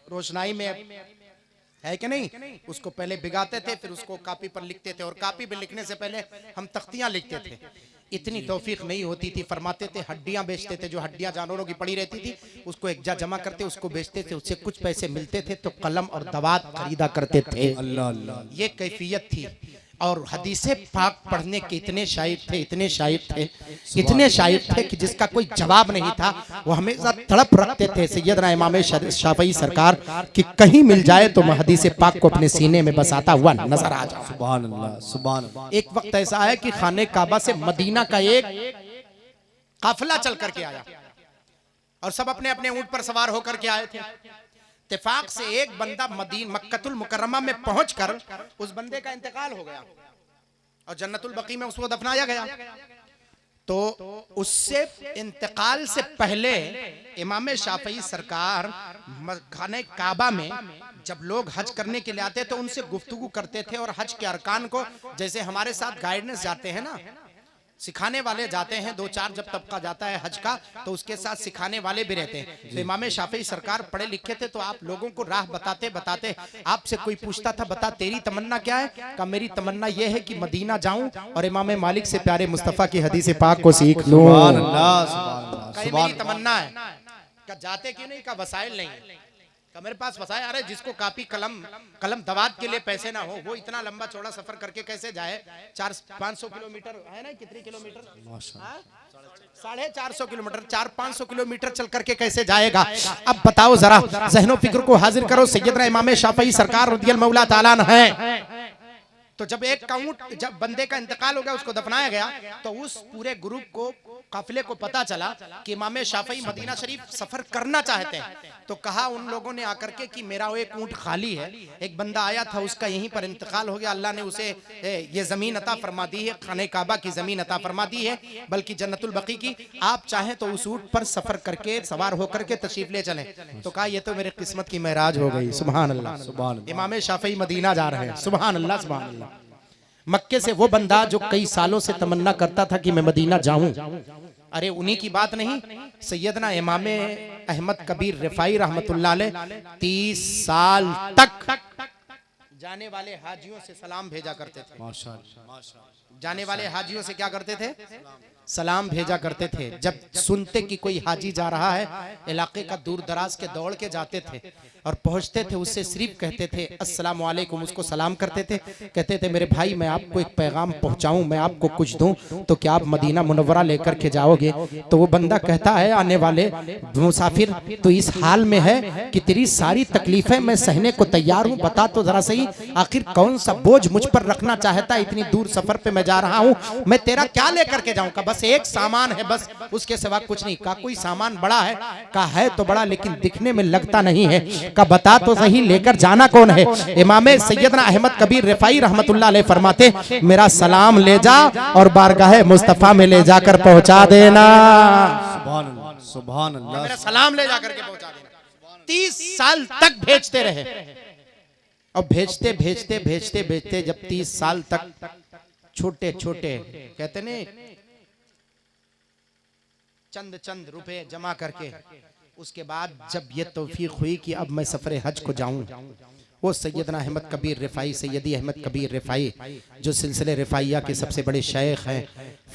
रोशनाई में है कि नहीं, उसको पहले भिगाते थे, फिर उसको कापी पर लिखते थे। और कापी पर लिखने से पहले हम तख्तियां लिखते थे। इतनी तौफीक नहीं होती थी, फरमाते थे हड्डियां बेचते थे, जो हड्डियां जानवरों की पड़ी रहती थी उसको एक जमा करते, उसको बेचते थे, उससे कुछ पैसे मिलते थे तो कलम और दवात खरीदा करते थे। अल्लाह अल्लाह। ये कैफियत थी। और हदीसे पाक पढ़ने के इतने शायर थे, इतने शायर थे, इतने शायर थे कि जिसका कोई जवाब नहीं था। वो हमेशा तड़प रखते थे सैयदना इमाम शाफई सरकार कि कहीं मिल जाए तो मैं हदीसे पाक को अपने सीने में बसाता हुआ नजर आ जाऊं। सुभान अल्लाह सुभान अल्लाह। एक वक्त ऐसा है कि खाने काबा से मदीना का एक काफिला चल करके आया और सब अपने अपने ऊंट पर सवार होकर के आए थे। इत्तेफाक से एक बंदा मक्कतुल मुकर्रमा में पहुंचकर उस बंदे का इंतकाल हो गया और जन्नतुल बकी में उसको दफनाया गया। तो उससे इंतकाल से पहले इमाम शाफई सरकार खाने काबा में जब लोग हज करने के लिए आते तो उनसे गुफ्तगू करते थे और हज के अरकान को, जैसे हमारे साथ गाइडेंस जाते हैं ना, सिखाने वाले जाते हैं, दो चार जब तबका जाता है हज का तो उसके साथ सिखाने वाले भी रहते हैं। तो इमाम शाफई सरकार पढ़े लिखे थे तो आप लोगों को राह बताते बताते आपसे कोई पूछता था, बता तेरी तमन्ना क्या है? कहा मेरी तमन्ना यह है कि मदीना जाऊं और इमाम मालिक से प्यारे मुस्तफ़ा की हदीस पाक को सीख लूं। सुभान अल्लाह सुभान अल्लाह। मेरी तमन्ना है। क्या जाते क्यों नहीं? का वसाइल नहीं है। मेरे पास वसाए, अरे जिसको कापी कलम दवात के लिए पैसे ना हो वो इतना लंबा चौड़ा सफर करके कैसे जाए? 400-500 किलोमीटर है ना, कितने किलोमीटर? 450 किलोमीटर, 400-500 किलोमीटर चल करके कैसे जाएगा? अब बताओ जरा, ज़हनो फिक्र को हाजिर करो। सैयदना इमाम शाफई सरकार रज़ियल्लाहु मौला ताला अन्हु है। तो जब एक काउंट, जब बंदे का इंतकाल हो गया, उसको दफनाया गया, तो उस पूरे ग्रुप को, काफिले को पता चला कि इमाम शाफई मदीना शरीफ सफर करना चाहते हैं। तो कहा उन लोगों ने आकर के कि मेरा वो एक ऊंट खाली है, एक बंदा आया था उसका यहीं पर इंतकाल हो गया, अल्लाह ने उसे ये जमीन अता फरमा दी है, खाने काबा की जमीन अता फरमा दी है, बल्कि जन्नतुल बकी की। आप चाहें तो उस ऊंट पर सफर करके, सवार होकर के तशरीफ ले चलें। तो कहा ये तो मेरे किस्मत की महराज हो गई। सुभान अल्लाह सुभान अल्लाह। इमाम शाफई मदीना जा रहे हैं। सुभान अल्लाह सुभान अल्लाह। मक्के से वो बंदा जो कई सालों से तमन्ना करता था कि मैं मदीना जाऊं, अरे उन्हीं की बात नहीं, सैयदना इमाम अहमद कबीर रिफाई रहमतुल्लाह अलैह 30 साल तक जाने वाले हाजियों से सलाम भेजा करते थे। माशाअल्लाह। जाने वाले हाजियों से क्या करते थे? सलाम भेजा करते थे। जब सुनते कि कोई हाजी जा रहा है, इलाके का दूर दराज के दौड़ के जाते थे और पहुंचते थे, उससे सिर्फ कहते थे अस्सलाम वालेकुम, उसको सलाम करते थे। कहते थे मेरे भाई मैं आपको एक पैगाम पहुंचाऊं, मैं आपको कुछ दूं, तो क्या आप मदीना मुनव्वरा लेकर के जाओगे? तो वो बंदा कहता है आने वाले मुसाफिर तो इस हाल में है कि तेरी सारी तकलीफें मैं सहने को तैयार हूँ, बता तो जरा सही आखिर कौन सा बोझ मुझ पर रखना चाहता है? इतनी दूर सफर पे मैं जा रहा हूँ, मैं तेरा क्या लेकर के जाऊँ? बस एक सामान है, बस उसके सिवा कुछ नहीं। का कोई सामान बड़ा है? का है तो बड़ा लेकिन दिखने में लगता नहीं है। का बता तो सही लेकर जाना कौन है? इमाम सैयदना अहमद कबीर रिफाई रहमतुल्लाह अलैह फरमाते मेरा सलाम ले जा और बारगाह मुस्तफा में ले जाकर पहुंचा देना। सुभान अल्लाह सुभान अल्लाह। मेरा सलाम ले जाकर के पहुंचा देना। 30 साल तक भेजते रहे और भेजते भेजते भेजते भेजते जब 30 साल तक छोटे छोटे कहते ने चंद चंद रुपए जमा करके, उसके बाद जब ये तौफीक हुई कि अब मैं सफर हज को जाऊं, वो सैयदना अहमद कबीर रिफाई, सैयदी अहमद कबीर रिफाई जो सिलसिले रिफाइया के सबसे बड़े शेख हैं,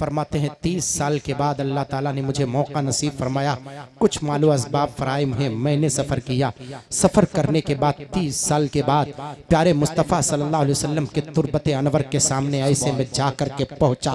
फरमाते हैं 30 साल के बाद अल्लाह ताला ने मुझे मौका नसीब फरमाया, कुछ मालो असबाब फराइम हैं, मैंने सफ़र किया। सफ़र करने के बाद 30 साल के बाद प्यारे मुस्तफ़ा सल्लल्लाहु अलैहि वसल्लम के तुरबत अनवर के सामने ऐसे में जा कर के पहुँचा।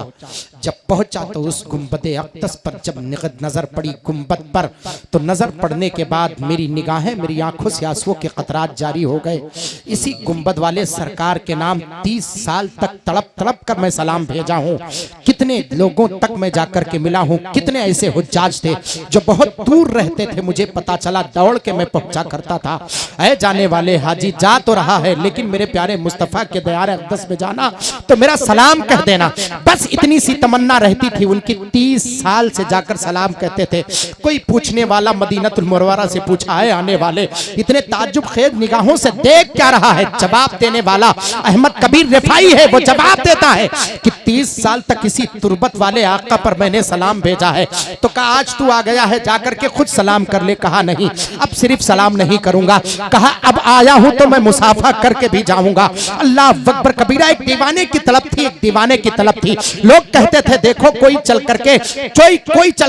जब पहुँचा तो उस गुम्बद अक़दस पर जब नज़र पड़ी गुम्बद पर, तो नज़र पड़ने के बाद मेरी निगाहें, मेरी आंखों से आंसुओं के कतरात जारी हो गए। इसी गुम्बद वाले सरकार के नाम 30 साल तक तड़प तड़प कर मैं सलाम भेजा हूँ। कितने लोगों तक मैं जाकर के मिला हूँ, कितने ऐसे हुज्जाज थे जो बहुत दूर रहते थे, मुझे पता चला, दौड़ के मैं पहुंचा करता था। ऐ जाने वाले हाजी, जा तो रहा है लेकिन मेरे प्यारे मुस्तफ़ा के दयार अक़दस में जाना तो मेरा सलाम कह देना। बस इतनी सी तमन्ना रहती थी उनकी। 30 साल से जाकर सलाम कहते थे। कोई पूछने वाला मदीनतुल मुनव्वरा से पूछा है आने वाले, इतने ताज्जुब खेज निगाहों से देख क्या रहा है? जवाब देने वाला अहमद कबीर रिफाई है। वो जवाब देता है कि 30 साल तक इसी तुरबत वाले आका पर मैंने सलाम भेजा है। तो कहा आज तू आ गया है, जाकर के खुद सलाम कर ले। कहा नहीं, अब सिर्फ सलाम नहीं करूंगा। कहा अब आया हूं तो मैं मुसाफा करके भी जाऊंगा। अल्लाह अकबर कबीरा। एक दीवाने की तलब थी, एक दीवाने की तलब थी। लोग कहते थे देखो कोई चल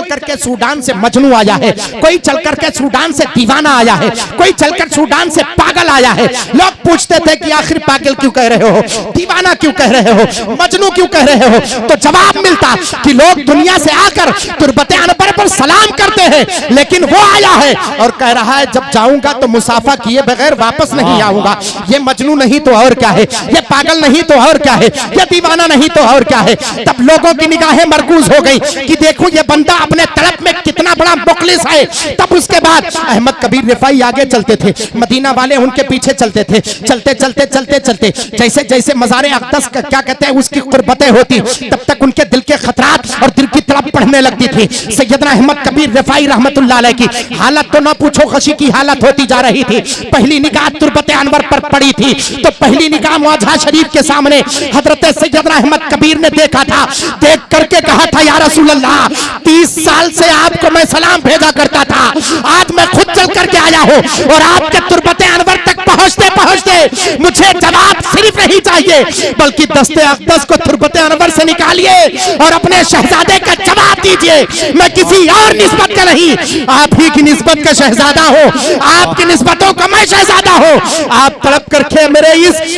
करके सूडान से मजनू आया है, कोई चल करके सूडान से दीवाना आया है, कोई चलकर सूडान से पागल आया है। लोग पूछते थे कि आखिर पागल क्यों कह रहे हो, दीवाना क्यों कह रहे हो, मजनू क्यों कह रहे हो? तो जवाब मिलता कि लोग दुनिया से आकर तुरबत अनवर पर सलाम करते हैं, लेकिन वो आया है और कह रहा है जब जाऊंगा तो मुसाफा किए बगैर वापस नहीं आऊंगा। ये मजनू नहीं तो और क्या है, ये पागल नहीं तो और क्या है, ये दीवाना नहीं तो और क्या है। तब लोगों की निगाहें मरकूज हो गई कि देखो ये बंदा अपने तड़प में कितना बड़ा मुखलिस है। तब उसके बाद अहमद कबीर रिफाई आगे चलते थे, मदीना वाले उनके पीछे चलते थे। चलते चलते चलते चलते जैसे जैसे मज़ारे अक़दस का क्या कहते हैं उसकी कुर्बतें होती, तब तक उनके दिल के खतरात और दिल की तड़प बढ़ने लगती थी। सैयदना अहमद कबीर रिफाई रहमतुल्लाह अलैह की हालत तो ना पूछो, खशी की हालत होती जा रही थी। पहली निगाह तुरबत अनवर पर पड़ी थी तो पहली निगाह मुआज़ा शरीफ के सामने हजरत सैयदना अहमद कबीर ने देखा था। देख करके कहा था या रसूल अल्लाह, 30 साल से आपको मैं सलाम भेजा करता था, आज मैं खुद चल करके आया हूँ और आपके तुरबत अनवर तक पहुँचते पहुँचते मुझे जवाब सिर्फ नहीं चाहिए बल्कि दस्ते अक़दस को तुरबत अनवर से निकालिए और अपने शहजादे का जवाब दीजिए। मैं किसी और निस्बत का नहीं, आप ही की निस्बत का शहजादा हो, आपकी निस्बतों का मैं शहजादा हूँ। आप तड़प करके मेरे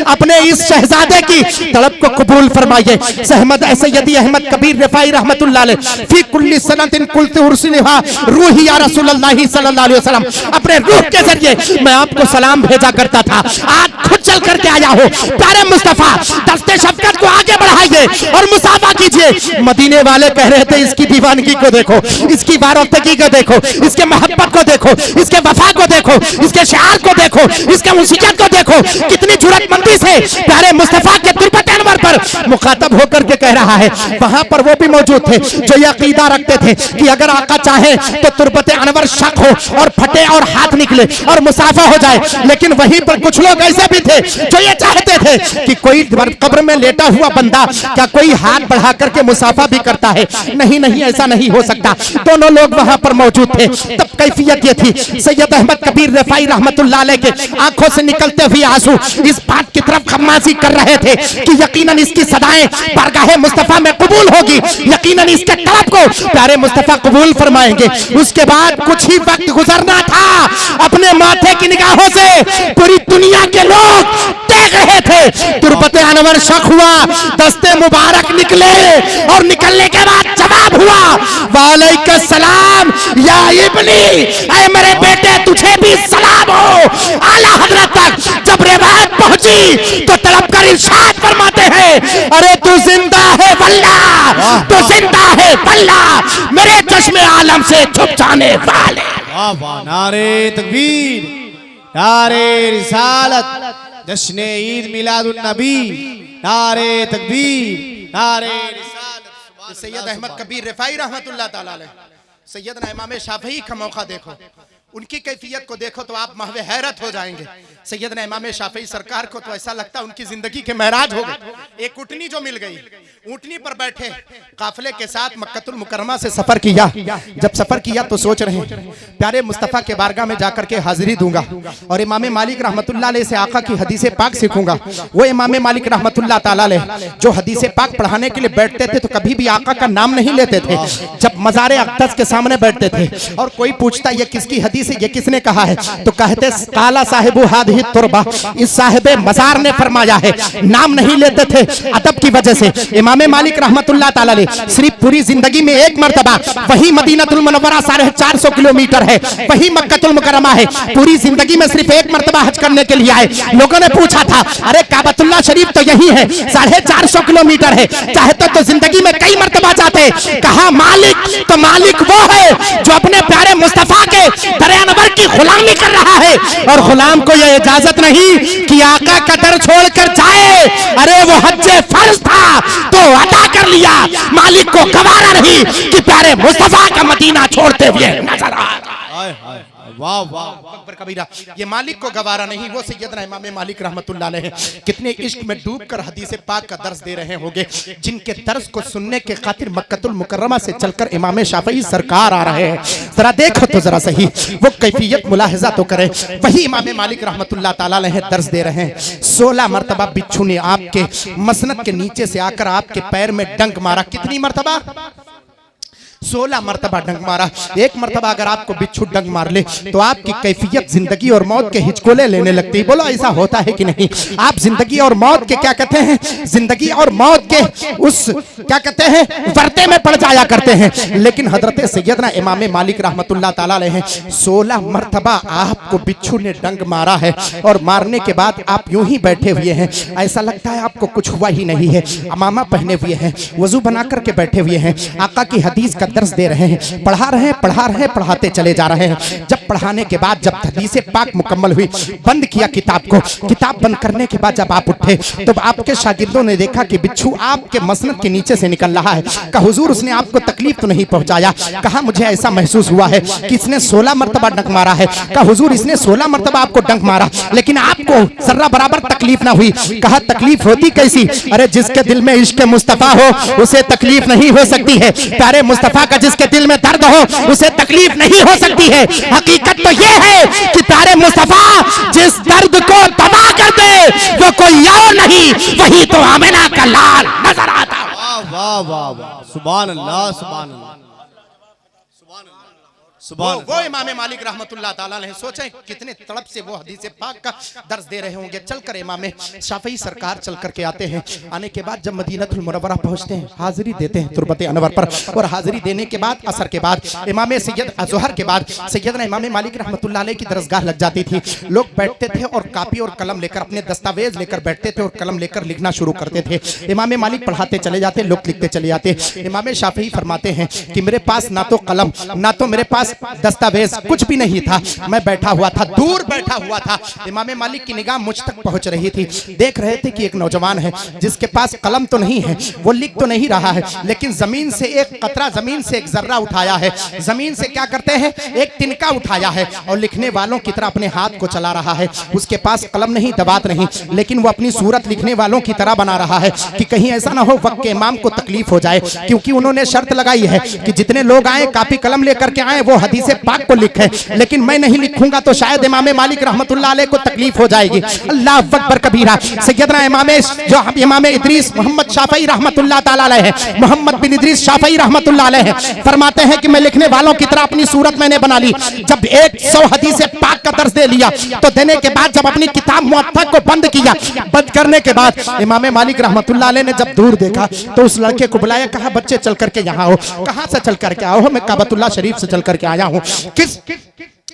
अपने इस शहजादे की तड़प को कबूल फरमाइए। सैयदी अहमद कबीर रिफाई रहमतुल्लाह अलैह फी कुल्ली सनतिन कुल्तु उर्सिलहा रूही या रसूलुल्लाह सल्लल्लाहु अलैहि वसल्लम, अपने रूह के जरिए मैं आपको सलाम भेजा करता था, आज खुद चल करके आया हूँ। प्यारे मुस्तफा दस्ते शफ़क़त को आगे बढ़ाइए और मुसाफा कीजिए। मदीने वाले कह रहे थे इसकी दीवानगी को देखो, इसकी वारफ्तगी को देखो, इसके मोहब्बत को देखो, इसके वफा को देखो, इसके शार को देखो, इसके मुसीबत को देखो, कितनी जुरतमंदी से प्यारे मुस्तफा के तुरबत अनवर पर मुखातब होकर के कह रहा है। वहां पर वो भी मौजूद थे जो ये अकीदा रखते थे कि अगर आका चाहे तो तुरबत अनवर शक हो और फटे और हाथ निकले और मुसाफा हो जाए, लेकिन वहीं पर कुछ लोग ऐसे भी थे जो ये चाहते थे कि कोई कब्र में लेटा हुआ बंदा क्या कोई हाथ बढ़ा करके मुसाफा भी करता है? नहीं नहीं, ऐसा नहीं हो सकता। दोनों लोग वहां पर मौजूद थे। तब कैफियत ये थी, सैयद अहमद कबीर रिफाई रहमतुल्लाह अलैह के आंखों से निकलते हुए आंसू इस बात की तरफ खम्मासी कर रहे थे कि यकीनन इसकी सदाएं बारगाहे मुस्तफा में कबूल होगी, यकीनन इसके तड़प को प्यारे मुस्तफा कबूल फरमाएंगे। उसके बाद कुछ ही वक्त गुजरना था, अपने माथे की निगाहों से पूरी दुनिया के लोग देख रहे थे। तुरबत अनवर शक हुआ, दस्ते मुबारक निकले और निकलने के बाद जवाब हुआ वालेकुम सलाम या इब्नी, ऐ मेरे बेटे तुझे भी सलाम हो। आला हजरत तक जब रिवायत पहुंची तो तड़प कर इरशाद फरमाते हैं अरे तू जिंदा है वल्लाह, तू जिंदा है वल्लाह, मेरे चश्मे आलम से छुप जाने वाले। वाह वाह, नारे तकबीर, नारे रिसालत, जश्न ईद मिलादुन नबी, नारे तकबीर, नारे रिसालत। सैयद अहमद कबीर रिफाई रहमतुल्लाह ताला अलैह, सैयदना इमाम शाफई का मौका देखो, उनकी कैफियत को देखो तो आप महवे हैरत हो जाएंगे। सैयदना इमाम शाफी सरकार को तो ऐसा लगता उनकी जिंदगी के महराज हो गए। एक ऊँटनी जो मिल गई, ऊँटनी पर बैठे काफिले के साथ मक्कतुल मुकर्रमा से सफर किया। जब सफर किया तो सोच रहे प्यारे मुस्तफ़ा के बारगाह में जाकर के हाजिरी दूंगा और इमाम मालिक रहमतुल्लाह अलैह से आका की हदीस पाक सीखूंगा। वो इमाम मालिक रहमतुल्लाह ताला अलैह जो हदीस पाक पढ़ाने के लिए बैठते थे तो कभी भी आका का नाम नहीं लेते थे। जब मज़ार अक़दस के सामने बैठते थे और कोई पूछता ये किसकी हदीस है, ये किसने कहा है, तो कहते काला साहिबु हादिही तुरबा, इस साहिबे मज़ार ने फरमाया है। नाम नहीं लेते थे अदब की वजह से। इमाम मालिक रहमतुल्लाह ताला अलैह सिर्फ पूरी जिंदगी में एक मर्तबा वही मदीनतुल मुनव्वरा 450 किलोमीटर है, वही मक्कतुल मुकर्रमा है, पूरी जिंदगी में सिर्फ एक मर्तबा हज करने के लिए आए। लोगों ने पूछा था अरे काबतुल्लाह शरीफ तो यही है, 450 किलोमीटर है, चाहते तो जिंदगी में कई मर्तबा जाते। कहा मालिक तो मालिक वो है जो अपने प्यारे मुस्तफा के दर अनवर की गुलामी कर रहा है और गुलाम को यह इजाजत नहीं कि आका का दर छोड़कर जाए। अरे वो हज्जे फर्ज था तो अदा कर लिया, मालिक को गवारा नहीं कि प्यारे मुस्तफा का मदीना छोड़ते हुए नजर आ रहा है। वाह वाह अकबर कबीरा, ये मालिक को गवारा नहीं। वो सैयदना इमाम मालिक रहमतुल्लाह अलैह कितने इश्क में डूबकर हदीस पाक का दर्स दे रहे होंगे, जिनके दर्स को सुनने के खातिर मक्कतुल मुकर्रमा से चलकर इमाम शाफई सरकार आ रहे हैं। जरा देखो तो जरा सही वो कैफियत मुलाहिजा तो करें। वही इमाम मालिक रहमतुल्लाह ताला अलैह दर्स दे रहे हैं। 16 मरतबा बिच्छू ने आपके मसनद के नीचे से आकर आपके पैर में डंक मारा। कितनी मरतबा? 16 मरतबा डंक मारा। एक मरतबा अगर आपको बिच्छू डंक मार ले तो आपकी कैफियत जिंदगी और मौत के हिचकोले लेने लगती। बोलो ऐसा होता है कि नहीं? आप जिंदगी और मौत के क्या कहते हैं, जिंदगी और मौत के उस क्या कहते हैं वर्ते में पड़ जाया करते हैं। लेकिन हजरत सैयदना इमाम मालिक रहमतुल्लाह ताला अलैह 16 मरतबा आपको बिच्छू ने डंक मारा है और मारने के बाद आप यूं ही बैठे हुए हैं। ऐसा लगता है आपको कुछ हुआ ही नहीं है। अमामा पहने हुए हैं, वजू बना करके बैठे हुए हैं, आका की हदीस का दर्स दे रहे हैं, पढ़ा रहे हैं, पढ़ाते चले जा रहे हैं। जब पढ़ाने के बाद जब हदीस पाक मुकम्मल हुई, बंद किया किताब को। किताब बंद करने के बाद जब आप उठे तो आपके शागिर्दों ने देखा कि बिच्छू आपके मसनद के नीचे से निकल रहा है। कहा हुजूर उसने आपको तकलीफ तो नहीं पहुंचाया? कहा मुझे ऐसा महसूस हुआ है कि इसने 16 मरतबा डंक मारा है। कहा हुजूर इसने 16 मरतबा आपको डंक मारा लेकिन आपको जर्रा बराबर तकलीफ ना हुई। कहा तकलीफ होती कैसी? अरे जिसके दिल में इश्क मुस्तफा हो उसे तकलीफ नहीं हो सकती है। प्यारे मुस्तफा का जिसके दिल में दर्द हो उसे तकलीफ नहीं हो सकती है। हकीकत तो ये है कि प्यारे मुस्तफा जिस दर्द को दबा कर दे वो कोई और नहीं, वही तो आमिना का लाल नजर आता। वाह वाह वाह, सुभान अल्लाह, सुभान अल्लाह, वो इमाम मालिक रहमतुल्लाह ताला अलैह सोचें कितने तड़प से वो हदीस पाक का दर्स दे रहे होंगे। चलकर इमाम शाफई सरकार चल करके आते हैं। आने के बाद जब मदीनतुल मुनव्वरा पहुंचते हैं, हाजिरी देते हैं तुरबत अनवर पर। और हाजिरी देने के बाद असर के बाद इमाम सैयद ज़ोहर के बाद सैयदना इमाम मालिक रहमतुल्लाह अलैह की दरसगाह लग जाती थी। लोग बैठते थे और कापी और कलम लेकर अपने दस्तावेज लेकर बैठते थे और कलम लेकर लिखना शुरू करते थे। इमाम मालिक पढ़ाते चले जाते, लोग लिखते चले जाते। इमाम शाफई फरमाते हैं कि मेरे पास ना तो कलम ना तो मेरे पास दस्तावेज कुछ भी नहीं था। मैं बैठा हुआ था, दूर बैठा हुआ था। इमाम मालिक की निगाह मुझ तक पहुंच रही थी। देख रहे थे कि एक नौजवान है जिसके पास कलम तो नहीं है, वो लिख तो नहीं रहा है, लेकिन जमीन से एक कतरा, जमीन से एक जर्रा उठाया है। जमीन से क्या करते हैं, एक तिनका उठाया है और लिखने वालों की तरह अपने हाथ को चला रहा है। उसके पास कलम नहीं, दबात नहीं, लेकिन वो अपनी सूरत लिखने वालों की तरह बना रहा है कि कहीं ऐसा ना हो वक्त के इमाम को तकलीफ हो जाए। क्योंकि उन्होंने शर्त लगाई है कि जितने लोग आए कापी कलम लेकर के आए वो हदीस पाक को लिखे, लेकिन मैं नहीं लिखूंगा तो शायद इमाम मालिक रहमतुल्लाह अलैह को तकलीफ हो जाएगी। अल्लाह अकबर कबीरा। सैयदना इमाम इदरीस मोहम्मद शाफई रहमतुल्लाह ताला अलैह है, मोहम्मद बिन इदरीस शाफई रहमतुल्लाह अलैह है, फरमाते हैं कि मैं लिखने वालों की तरह अपनी सूरत मैंने बना ली। जब 100 हदीस पाक का दर्स दे लिया तो देने के बाद जब अपनी किताब मुअत्ता को बंद किया, बंद करने के बाद इमाम मालिक रहमतुल्लाह अलैह ने जब दूर देखा तो उस लड़के को बुलाया। कहा बच्चे चल करके यहाँ आओ। कहाँ से चल करके आओ? मैं काबतुल्लाह शरीफ से चल करके आया हूँ। किस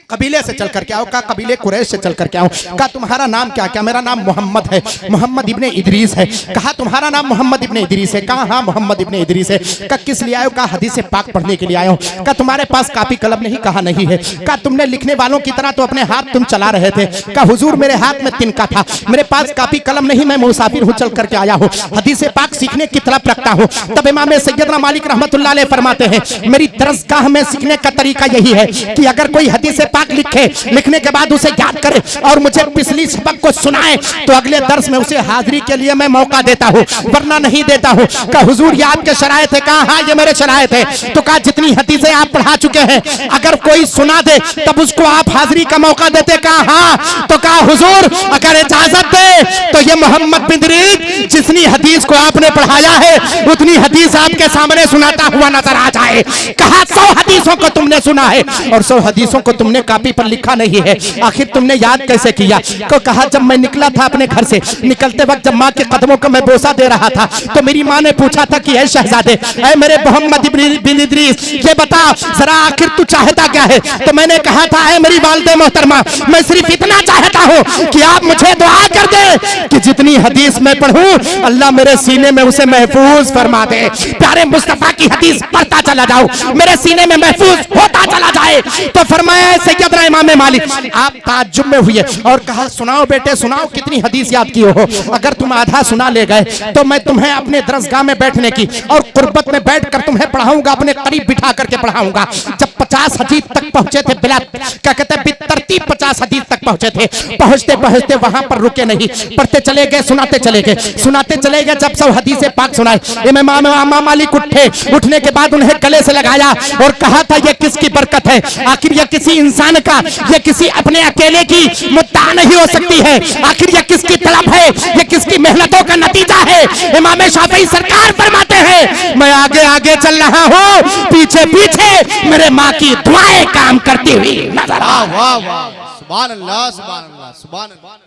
कबीले से चल करके आओ? का कबीले कुरैश से चल करके आओ। का तुम्हारा नाम क्या? क्या मेरा नाम मोहम्मद है, मोहम्मद इब्ने इदरीस है। कहा तुम्हारा नाम मोहम्मद इब्ने इदरीस है? कहा हाँ मोहम्मद इब्ने इदरीस है। का किस लिए आयो? का हदीस पाक पढ़ने के लिए आयो। का तुम्हारे पास कापी कलम नहीं? कहा नहीं है। का तुमने लिखने वालों की तरह तो अपने हाथ तुम चला रहे थे? का हुजूर मेरे हाथ में तिनका था, मेरे पास कापी कलम नहीं, मैं मुसाफिर हूँ, चल करके आया हूँ, हदीस पाक सीखने की तरफ रखता हूँ। तब इमाम सैयदना मालिक रहमतुल्लाह अलैह फरमाते हैं मेरी दरसगाह में सीखने का तरीका यही है कि अगर कोई हदीस पाक लिखे, लिखने के बाद उसे याद करे और मुझे पिछली सबक को सुनाए, तो अगले दर्स में उसे हाजिरी के लिए मैं मौका देता हूँ, वरना नहीं देता हूँ। कहा हुजूर ये आपके शरायत है? कहा हाँ ये मेरे शरायत है। तो कहा जितनी हदीसें आप पढ़ा चुके हैं अगर कोई सुना दे तब उसको आप हाजिरी का मौका देते? कहा हाँ। तो कहा हुजूर अगर इजाजत दे तो ये मोहम्मद बिन इदरीस जितनी हदीस को आपने पढ़ाया है उतनी हदीस आपके सामने सुनाता हुआ नजर आ जाए। कहा 100 हदीसों को तुमने सुना है और 100 हदीसों को तुमने कॉपी पर लिखा नहीं है, आखिर तुमने याद कैसे किया? तो कहा जब मैं निकला था अपने घर से, निकलते वक्त जब माँ के कदमों को मैं बोसा दे रहा था तो मेरी माँ ने पूछा था कि ऐ शहजादे, ऐ मेरे मोहम्मद बिन इदरीस ये बता जरा आखिर तू चाहता क्या है? तो मैंने कहा था ऐ मेरी वालिदे मोहतरमा मैं सिर्फ इतना चाहता हूँ कि आप मुझे दुआ कर दे कि जितनी हदीस मैं पढ़ूं अल्लाह मेरे सीने में उसे महफूज फरमा दे। प्यारे मुस्तफा की हदीस पढ़ता चला जाऊं, मेरे सीने में महफूज होता चला जाए। तो फरमाया सैयदना इमाम मालिक, आप ताज्जुब में हुए और कहा सुनाओ बेटे सुनाओ कितनी हदीस याद की हो। अगर तुम आधा सुना ले गए तो मैं तुम्हें अपने दरसगाह में बैठने की और कुर्बत में बैठकर तुम्हें पढ़ाऊंगा, अपने करीब बिठा करके पढ़ाऊंगा। जब 50 हदीस तक पहुंचे थे, बिला क्या कहते हैं तरतीब 50 हदीस तक पहुंचे थे, पहुंचते पहुंचते वहां पर रुके नहीं, पढ़ते चले गए, सुनाते चले गए, सुनाते चले गए। जब सब हदीसें पाक सुनाए, इमाम मालिक उठे, उठने के बाद उन्हें गले से लगाया और कहा था ये किसकी बरकत है? आखिर ये किसी इंसान का, ये किसी अपने अकेले की मुद्दा नहीं हो सकती है, आखिर ये किसकी तलब है, ये किसकी मेहनतों का नतीजा है? इमाम शाफी सरकार फरमाते हैं मैं आगे आगे चल रहा हूँ, पीछे पीछे मेरे माँ की दुआएं काम करती हुई नजर आ। वाह वाह सुभान अल्लाह सुभान अल्लाह सुभान अल्लाह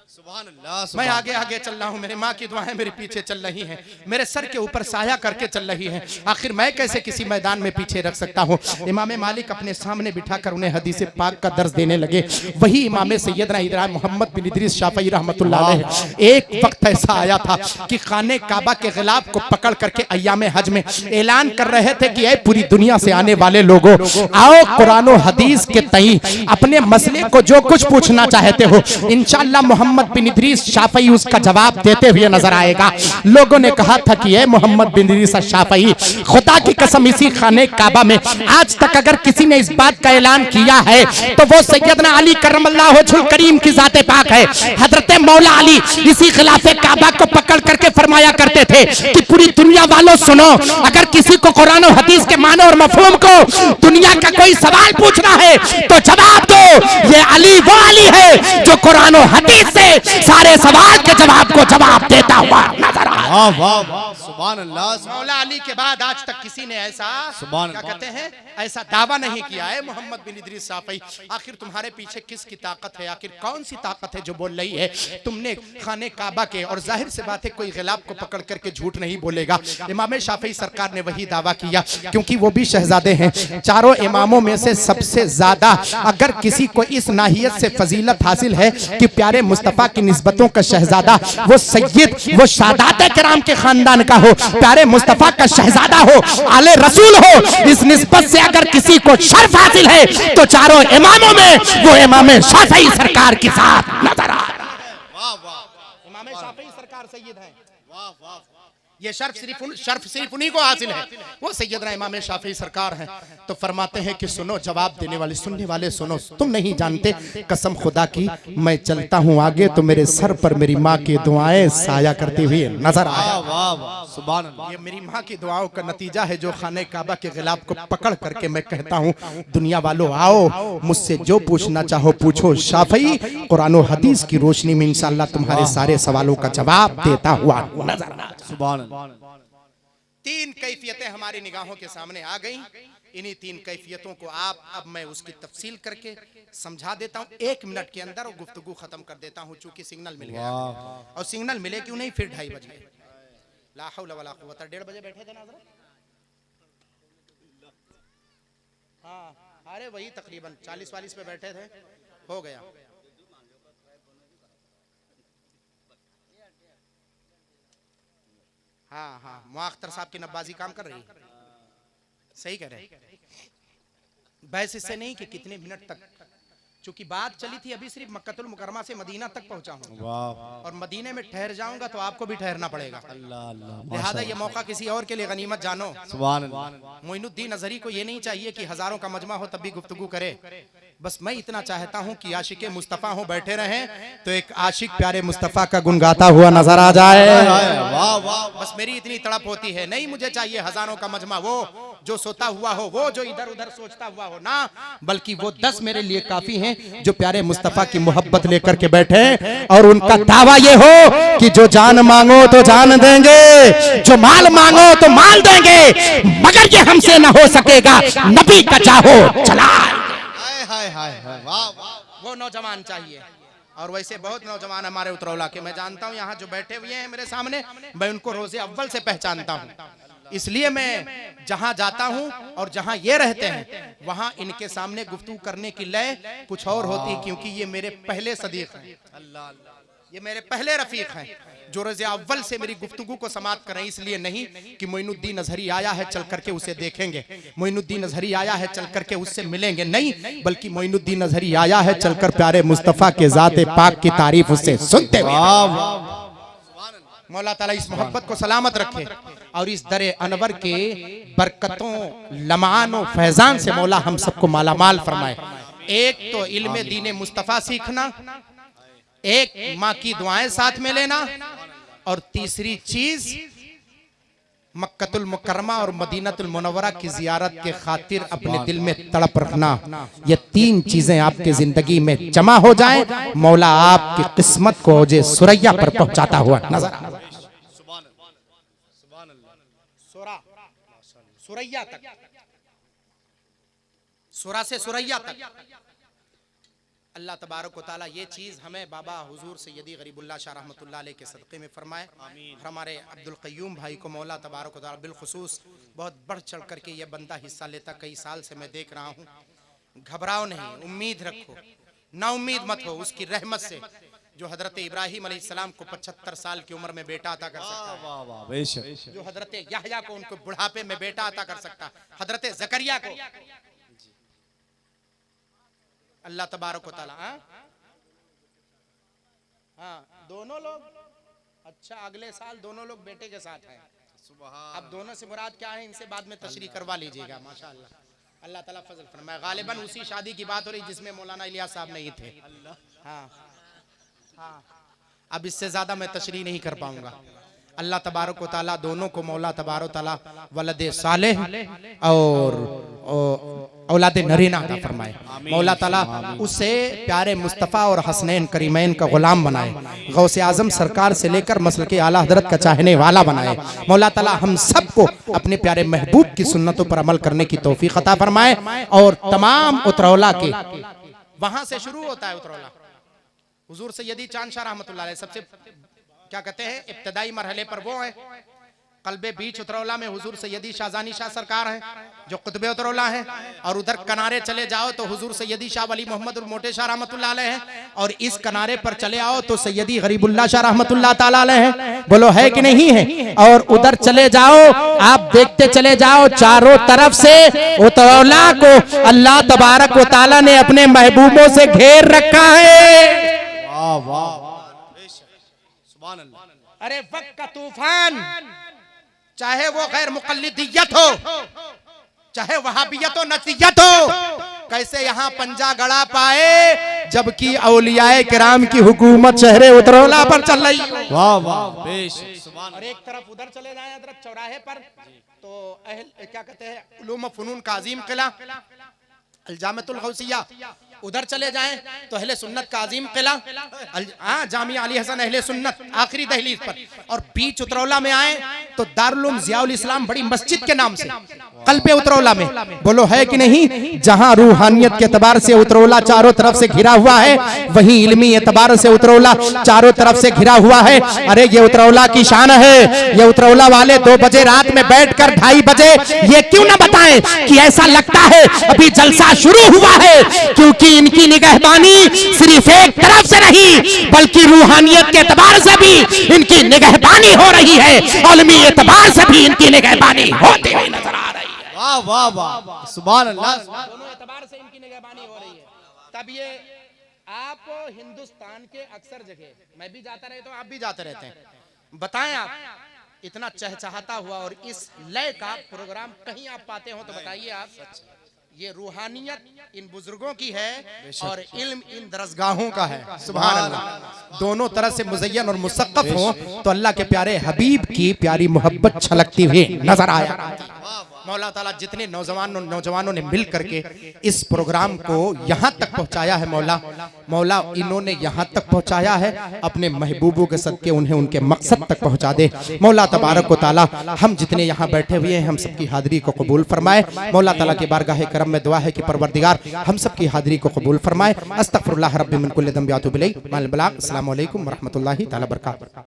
सुभान अल्लाह। मैं आगे आगे चल रहा हूँ, मेरे माँ की दुआएं मेरे पीछे चल रही हैं, मेरे सर के ऊपर साया करके चल रही हैं, आखिर मैं कैसे किसी मैदान में पीछे रख सकता हूँ? इमाम मालिक अपने सामने बिठाकर उन्हें हदीस पाक का दर्स देने लगे। वही इमाम सैयदना इब्राहिम मोहम्मद बिन इदरीस शाफई रहमतुल्लाह अलैह, एक वक्त ऐसा आया था कि खाने काबा के गिलाफ को पकड़ करके अय्याम हज में ऐलान कर रहे थे कि ऐ पूरी दुनिया से आने वाले लोगों, आओ कुरान और हदीस के तई अपने मसले को जो कुछ पूछना चाहते हो इंशाअल्लाह मोहम्मद बिन इदरीस शाफई उसका जवाब देते हुए नजर आएगा। लोगों ने कहा था कि ये मोहम्मद बिन इदरीस शाफई, खुदा की कसम इसी खाने काबा में आज तक अगर किसी ने इस बात का ऐलान किया है तो वो सैयदना अली करमल्लाहु वजहुल करीम की जाते पाक है। हजरत मौला अली इसी खिलाफे काबा को पकड़ करके फरमाया करते थे कि पूरी दुनिया वालों सुनो, अगर किसी को कुरान और हदीस के मानो और मफहूम को दुनिया का कोई सवाल पूछना है तो जवाब दो, ये अली वो अली है जो कुरान और हदीस से सारे सवाल के जवाब को जवाब देता हुआ नजर आ। वाह वाह वाह सुभान अल्लाह। मौला अली के बाद आज तक किसी ने ऐसा क्या कहते हैं ऐसा दावा नहीं किया है। मोहम्मद बिन इदरीस शाफई, आखिर तुम्हारे पीछे किसकी ताकत है? आखिर कौन सी ताकत है जो बोल रही है तुमने खाने काबा के? और जाहिर सी बात है कोई गिलाफ को पकड़ करके झूठ नहीं बोलेगा। इमाम शाफई सरकार ने वही दावा किया क्योंकि वो भी शहजादे हैं। चारों इमामों में से सबसे ज्यादा अगर किसी को इस नाहियत से फजीलत हासिल है कि प्यारे मुस्तफा की निस्बतों का शहजादा वो सैयद, वो शादात किराम के खानदान का हो, प्यारे मुस्तफा का शहजादा हो, आले रसूल हो, इस निस्बत से अगर किसी को शर्फ हासिल है तो चारों इमामों में वो इमाम शाफई सरकार के साथ नजर आ रहा है। इमाम शाफई सरकार सैयद है। वाह वाह, ये शर्फ सिर्फ उन्हीं को हासिल है, वो सैयदना इमाम शाफी सरकार हैं। तो फरमाते हैं कि सुनो, जवाब देने वाले सुनने वाले सुनो, तुम नहीं जानते कसम खुदा की मैं चलता हूँ आगे तो मेरे सर पर मेरी माँ की दुआएं साया करती हुई नजर आया। सुभान अल्लाह। ये मेरी माँ की दुआओं का नतीजा है जो खाने काबा के गिलाफ को पकड़ करके मैं कहता हूँ दुनिया वालों आओ मुझसे जो पूछना चाहो पूछो, शाफई कुरान और हदीस की रोशनी में इंशाअल्लाह तुम्हारे सारे सवालों का जवाब देता हुआ नजर आया। सुभान। तीन कैफियतें हमारी निगाहों के सामने आ गई। इन्हीं तीन कैफियतों को अब मैं उसकी तफसील करके समझा देता हूँ 1 मिनट के अंदर, और गुफ्तगू खत्म कर देता हूँ चूंकि सिग्नल मिल गया। और सिग्नल मिले क्यों नहीं, फिर 2:30 बजे ला हौला वला कुव्वता 1:30 बजे बैठे थे ना हज़रत। हाँ अरे वही तकरीबन 40-40 पे बैठे थे, हो गया। हाँ हाँ मुआख्तर साहब की नब्बाजी काम कर रही, सही कह रहे। बहस इससे नहीं कि कितने मिनट तक, चूंकि बात चली थी अभी सिर्फ मक्कतुल मुकर्रमा से मदीना तक पहुंचा हूं, और मदीने में ठहर जाऊंगा तो आपको भी ठहरना पड़ेगा। लिहाजा ये मौका किसी और के लिए गनीमत जानो। मोइनुद्दीन अजहरी को ये नहीं चाहिए कि हजारों का मजमा हो तब भी गुफ्तगू करे, बस मैं इतना चाहता हूं कि आशिक मुस्तफ़ा हो बैठे रहें तो एक आशिक प्यारे मुस्तफ़ा का गुन गाता हुआ नजर आ जाए। वाह वाह। बस मेरी इतनी तड़प होती है, नहीं मुझे चाहिए हजारों का मजमा, वो जो सोता हुआ हो, वो जो इधर उधर सोचता हुआ हो ना, बल्कि वो 10 मेरे लिए काफी हैं जो प्यारे मुस्तफ़ा की मोहब्बत लेकर के बैठे और उनका दावा ये हो कि जो जान मांगो तो जान देंगे, जो माल मांगो तो माल देंगे, मगर ये हमसे ना हो सकेगा, नबी का चाहो चला। हाय हाय हाय वाह वाह। वो नौजवान चाहिए। और वैसे बहुत नौजवान हमारे उतरौला के मैं जानता हूँ, यहाँ जो बैठे हुए हैं मेरे सामने, मैं उनको रोजे अव्वल से पहचानता हूँ। इसलिए मैं जहाँ जाता हूँ और जहाँ ये रहते हैं वहाँ इनके सामने गुफ्तगू करने की लय कुछ और होती है, क्योंकि ये मेरे पहले सदीक हैं, ये मेरे पहले रफीक हैं जो रोज़े अव्वल से मेरी गुफ्तगू को समाप्त करें। इसलिए नहीं कि मोइनुद्दीन अजहरी आया है चल करके उसे देखेंगे, मोइनुद्दीन अजहरी आया है चल करके उससे मिलेंगे, नहीं, बल्कि मोइनुद्दीन अजहरी आया है चलकर प्यारे मुस्तफ़ा के ज़ाते पाक की तारीफ उससे सुनते हुए। मौला ताला इस मोहब्बत को सलामत रखे और इस दरे अनवर के बरकतों, लमान और फैजान से मौला हम सबको मालामाल फरमाए। एक तो इल्मे दीने मुस्तफ़ा सीखना, एक माँ की दुआएं साथ में लेना, और तीसरी चीज मक्कतुल मुकर्रमा और मदीनतुल मुनव्वरा की जियारत के खातिर अपने दिल में तड़प रखना। ये 3 चीजें आपके जिंदगी में जमा हो जाएं, मौला आपकी किस्मत को जे सुरैया पर पहुंचाता हुआ नजर आ। सुरैया तक, सुरा से सुरैया तक अल्लाह तबारक व तआला ये चीज़ हमें बाबा हुजूर सैयदी गरीबुल्लाह शाह रहमतुल्लाह अलैह के सदक़े में फरमाए। और हमारे अब्दुल क़य्यूम भाई को मौला तबारक व तआला बिलखुसूस बहुत बढ़ चढ़ करके ये बंदा हिस्सा लेता, कई साल से मैं देख रहा हूँ। घबराओ नहीं, उम्मीद रखो, ना उम्मीद मत हो उसकी रहमत से जो हजरत इब्राहिम अलैहिस्सलाम को 75 साल की उम्र में बेटा अता कर सकता है, वाह वाह बेशक। जो हजरत यहया को उनको बुढ़ापे में बेटा अता कर सकता है, हजरत ज़करिया को अल्लाह तबारक व तआला। हाँ दोनों लोग, अच्छा अगले साल दोनों लोग बेटे के साथ हैं। अब दोनों से मुराद क्या है इनसे बाद में तशरीह करवा लीजिएगा। माशाअल्लाह, अल्लाह ताला फजल फरमाए। गालिबन उसी शादी की बात हो रही जिसमें मौलाना इलियास साहब नहीं थे। हाँ हाँ, अब इससे ज्यादा मैं तशरीह नहीं कर पाऊंगा। अल्लाह तबारक व तआला दोनों को मौला तबारक व तआला वलदे सालेह और औलाद नरीना अता फरमाए। मौला ताला उसे प्यारे मुस्तफ़ा और हसनैन करीमैन का गुलाम बनाए, गौसे आजम सरकार से लेकर मसल के आला हजरत का चाहने वाला बनाए। मौला ताला हम सबको अपने प्यारे महबूब की सुन्नतों पर अमल करने की तौफीक अता फरमाए। और तमाम उतरौला के वहां से शुरू होता है उतरौला। हुजूर सैयदी चांद शाह रहमतुल्लाह अलैह सबसे क्या कहते हैं इब्तदाई मरहले पर वो है। कल्बे बीच उतरौला में हुजूर सैयदी शाहजानी शाह सरकार हैं जो कुतबे उतरौला है, और उधर किनारे चले जाओ तो हुजूर सैयदी शाह वली मोहम्मद मोटे शाह रहमतुल्लाह अलैह हैं, और इस किनारे पर चले आओ तो सैयदी गरीबुल्लाह शाह रहमतुल्लाह ताला अलैह हैं। बोलो है कि नहीं है? और उधर चले जाओ, आप देखते चले जाओ, चारों तरफ से उतरौला को अल्लाह तबारक व तआला ने अपने महबूबों से घेर रखा है। वाह वाह सुभान अल्लाह। अरे वक्त का तूफान, चाहे वो गैर मुक़ल्लिदियत हो, चाहे वहाबियत हो, नस्लियत हो, कैसे यहाँ पंजा गड़ा पाए जबकि औलियाए किराम की हुकूमत शहरे उतरौला पर चल रही है। वाह वाह बेशक सुभान। और एक तरफ उधर चले जाए अदरक चौराहे पर तो क्या कहते हैं उलूम फ़ुनून का अजीम किला अल-जामिअतुल गौसिया, उधर चले जाएं तो अहले सुन्नत का अजीम किला जामिया अली हसन अहले सुन्नत आखिरी दहलीज पर, और बीच उतरौला में आए तो दारुल उलूम ज़ियाउल इस्लाम बड़ी मस्जिद के नाम से कल्बे उतरौला में। बोलो है कि नहीं? जहां रूहानियत के एतबार से उतरौला चारों तरफ से घिरा हुआ है, वहीं इल्मी एतबार से उतरौला चारों तरफ से घिरा हुआ है। अरे ये उतरौला की शान है। ये उतरौला वाले 2 बजे रात में बैठकर 2:30 बजे ये क्यों ना बताएं कि ऐसा लगता है अभी जलसा शुरू हुआ है, क्योंकि इनकी निगहबानी सिर्फ एक तरफ से नहीं बल्कि रूहानियत के एतबार से भी इनकी निगहबानी हो रही है, इल्मी एतबार से भी इनकी निगहबानी होती हुई नजर आ रही है। वाह वाह वाह सुभान अल्लाह। दोनों एतबार से इनकी निगहबानी हो रही है। तब ये आप हिंदुस्तान के अक्सर जगह, मैं भी जाता रहता हूँ, आप भी जाते रहते हैं, बताएं आप इतना चहचहाता हुआ और इस लय का प्रोग्राम कहीं आप पाते हो तो बताइए आप। ये रूहानियत इन बुजुर्गों की है और इल्म इन दरसगाहों का है। सुभान अल्लाह। दोनों तरह से मुज़य्यन और मुसक्कफ हो तो अल्लाह के प्यारे हबीब की प्यारी मोहब्बत छलकती हुई नजर आया। मौला ताला जितने नौजवानों ने मिल करके इस प्रोग्राम को यहाँ तक पहुँचाया है, मौला इन्होंने यहाँ तक पहुँचाया है, अपने महबूबों के सदके उन्हें उनके मकसद तक पहुँचा दे। मौला तबारक व तआला हम जितने यहाँ बैठे हुए हैं हम सबकी हाजिरी को कबूल फरमाए। मौला ताला की बारगाह करम में दुआ है कि परवरदिगार हम सबकी हाजिरी को कबूल फरमाए। अस्तगफिरुल्लाह रब्बी मिन कुल्लि ज़ंबिन व अतूबु इलैहि। अस्सलामु अलैकुम व रहमतुल्लाहि तआला व बरकातहू।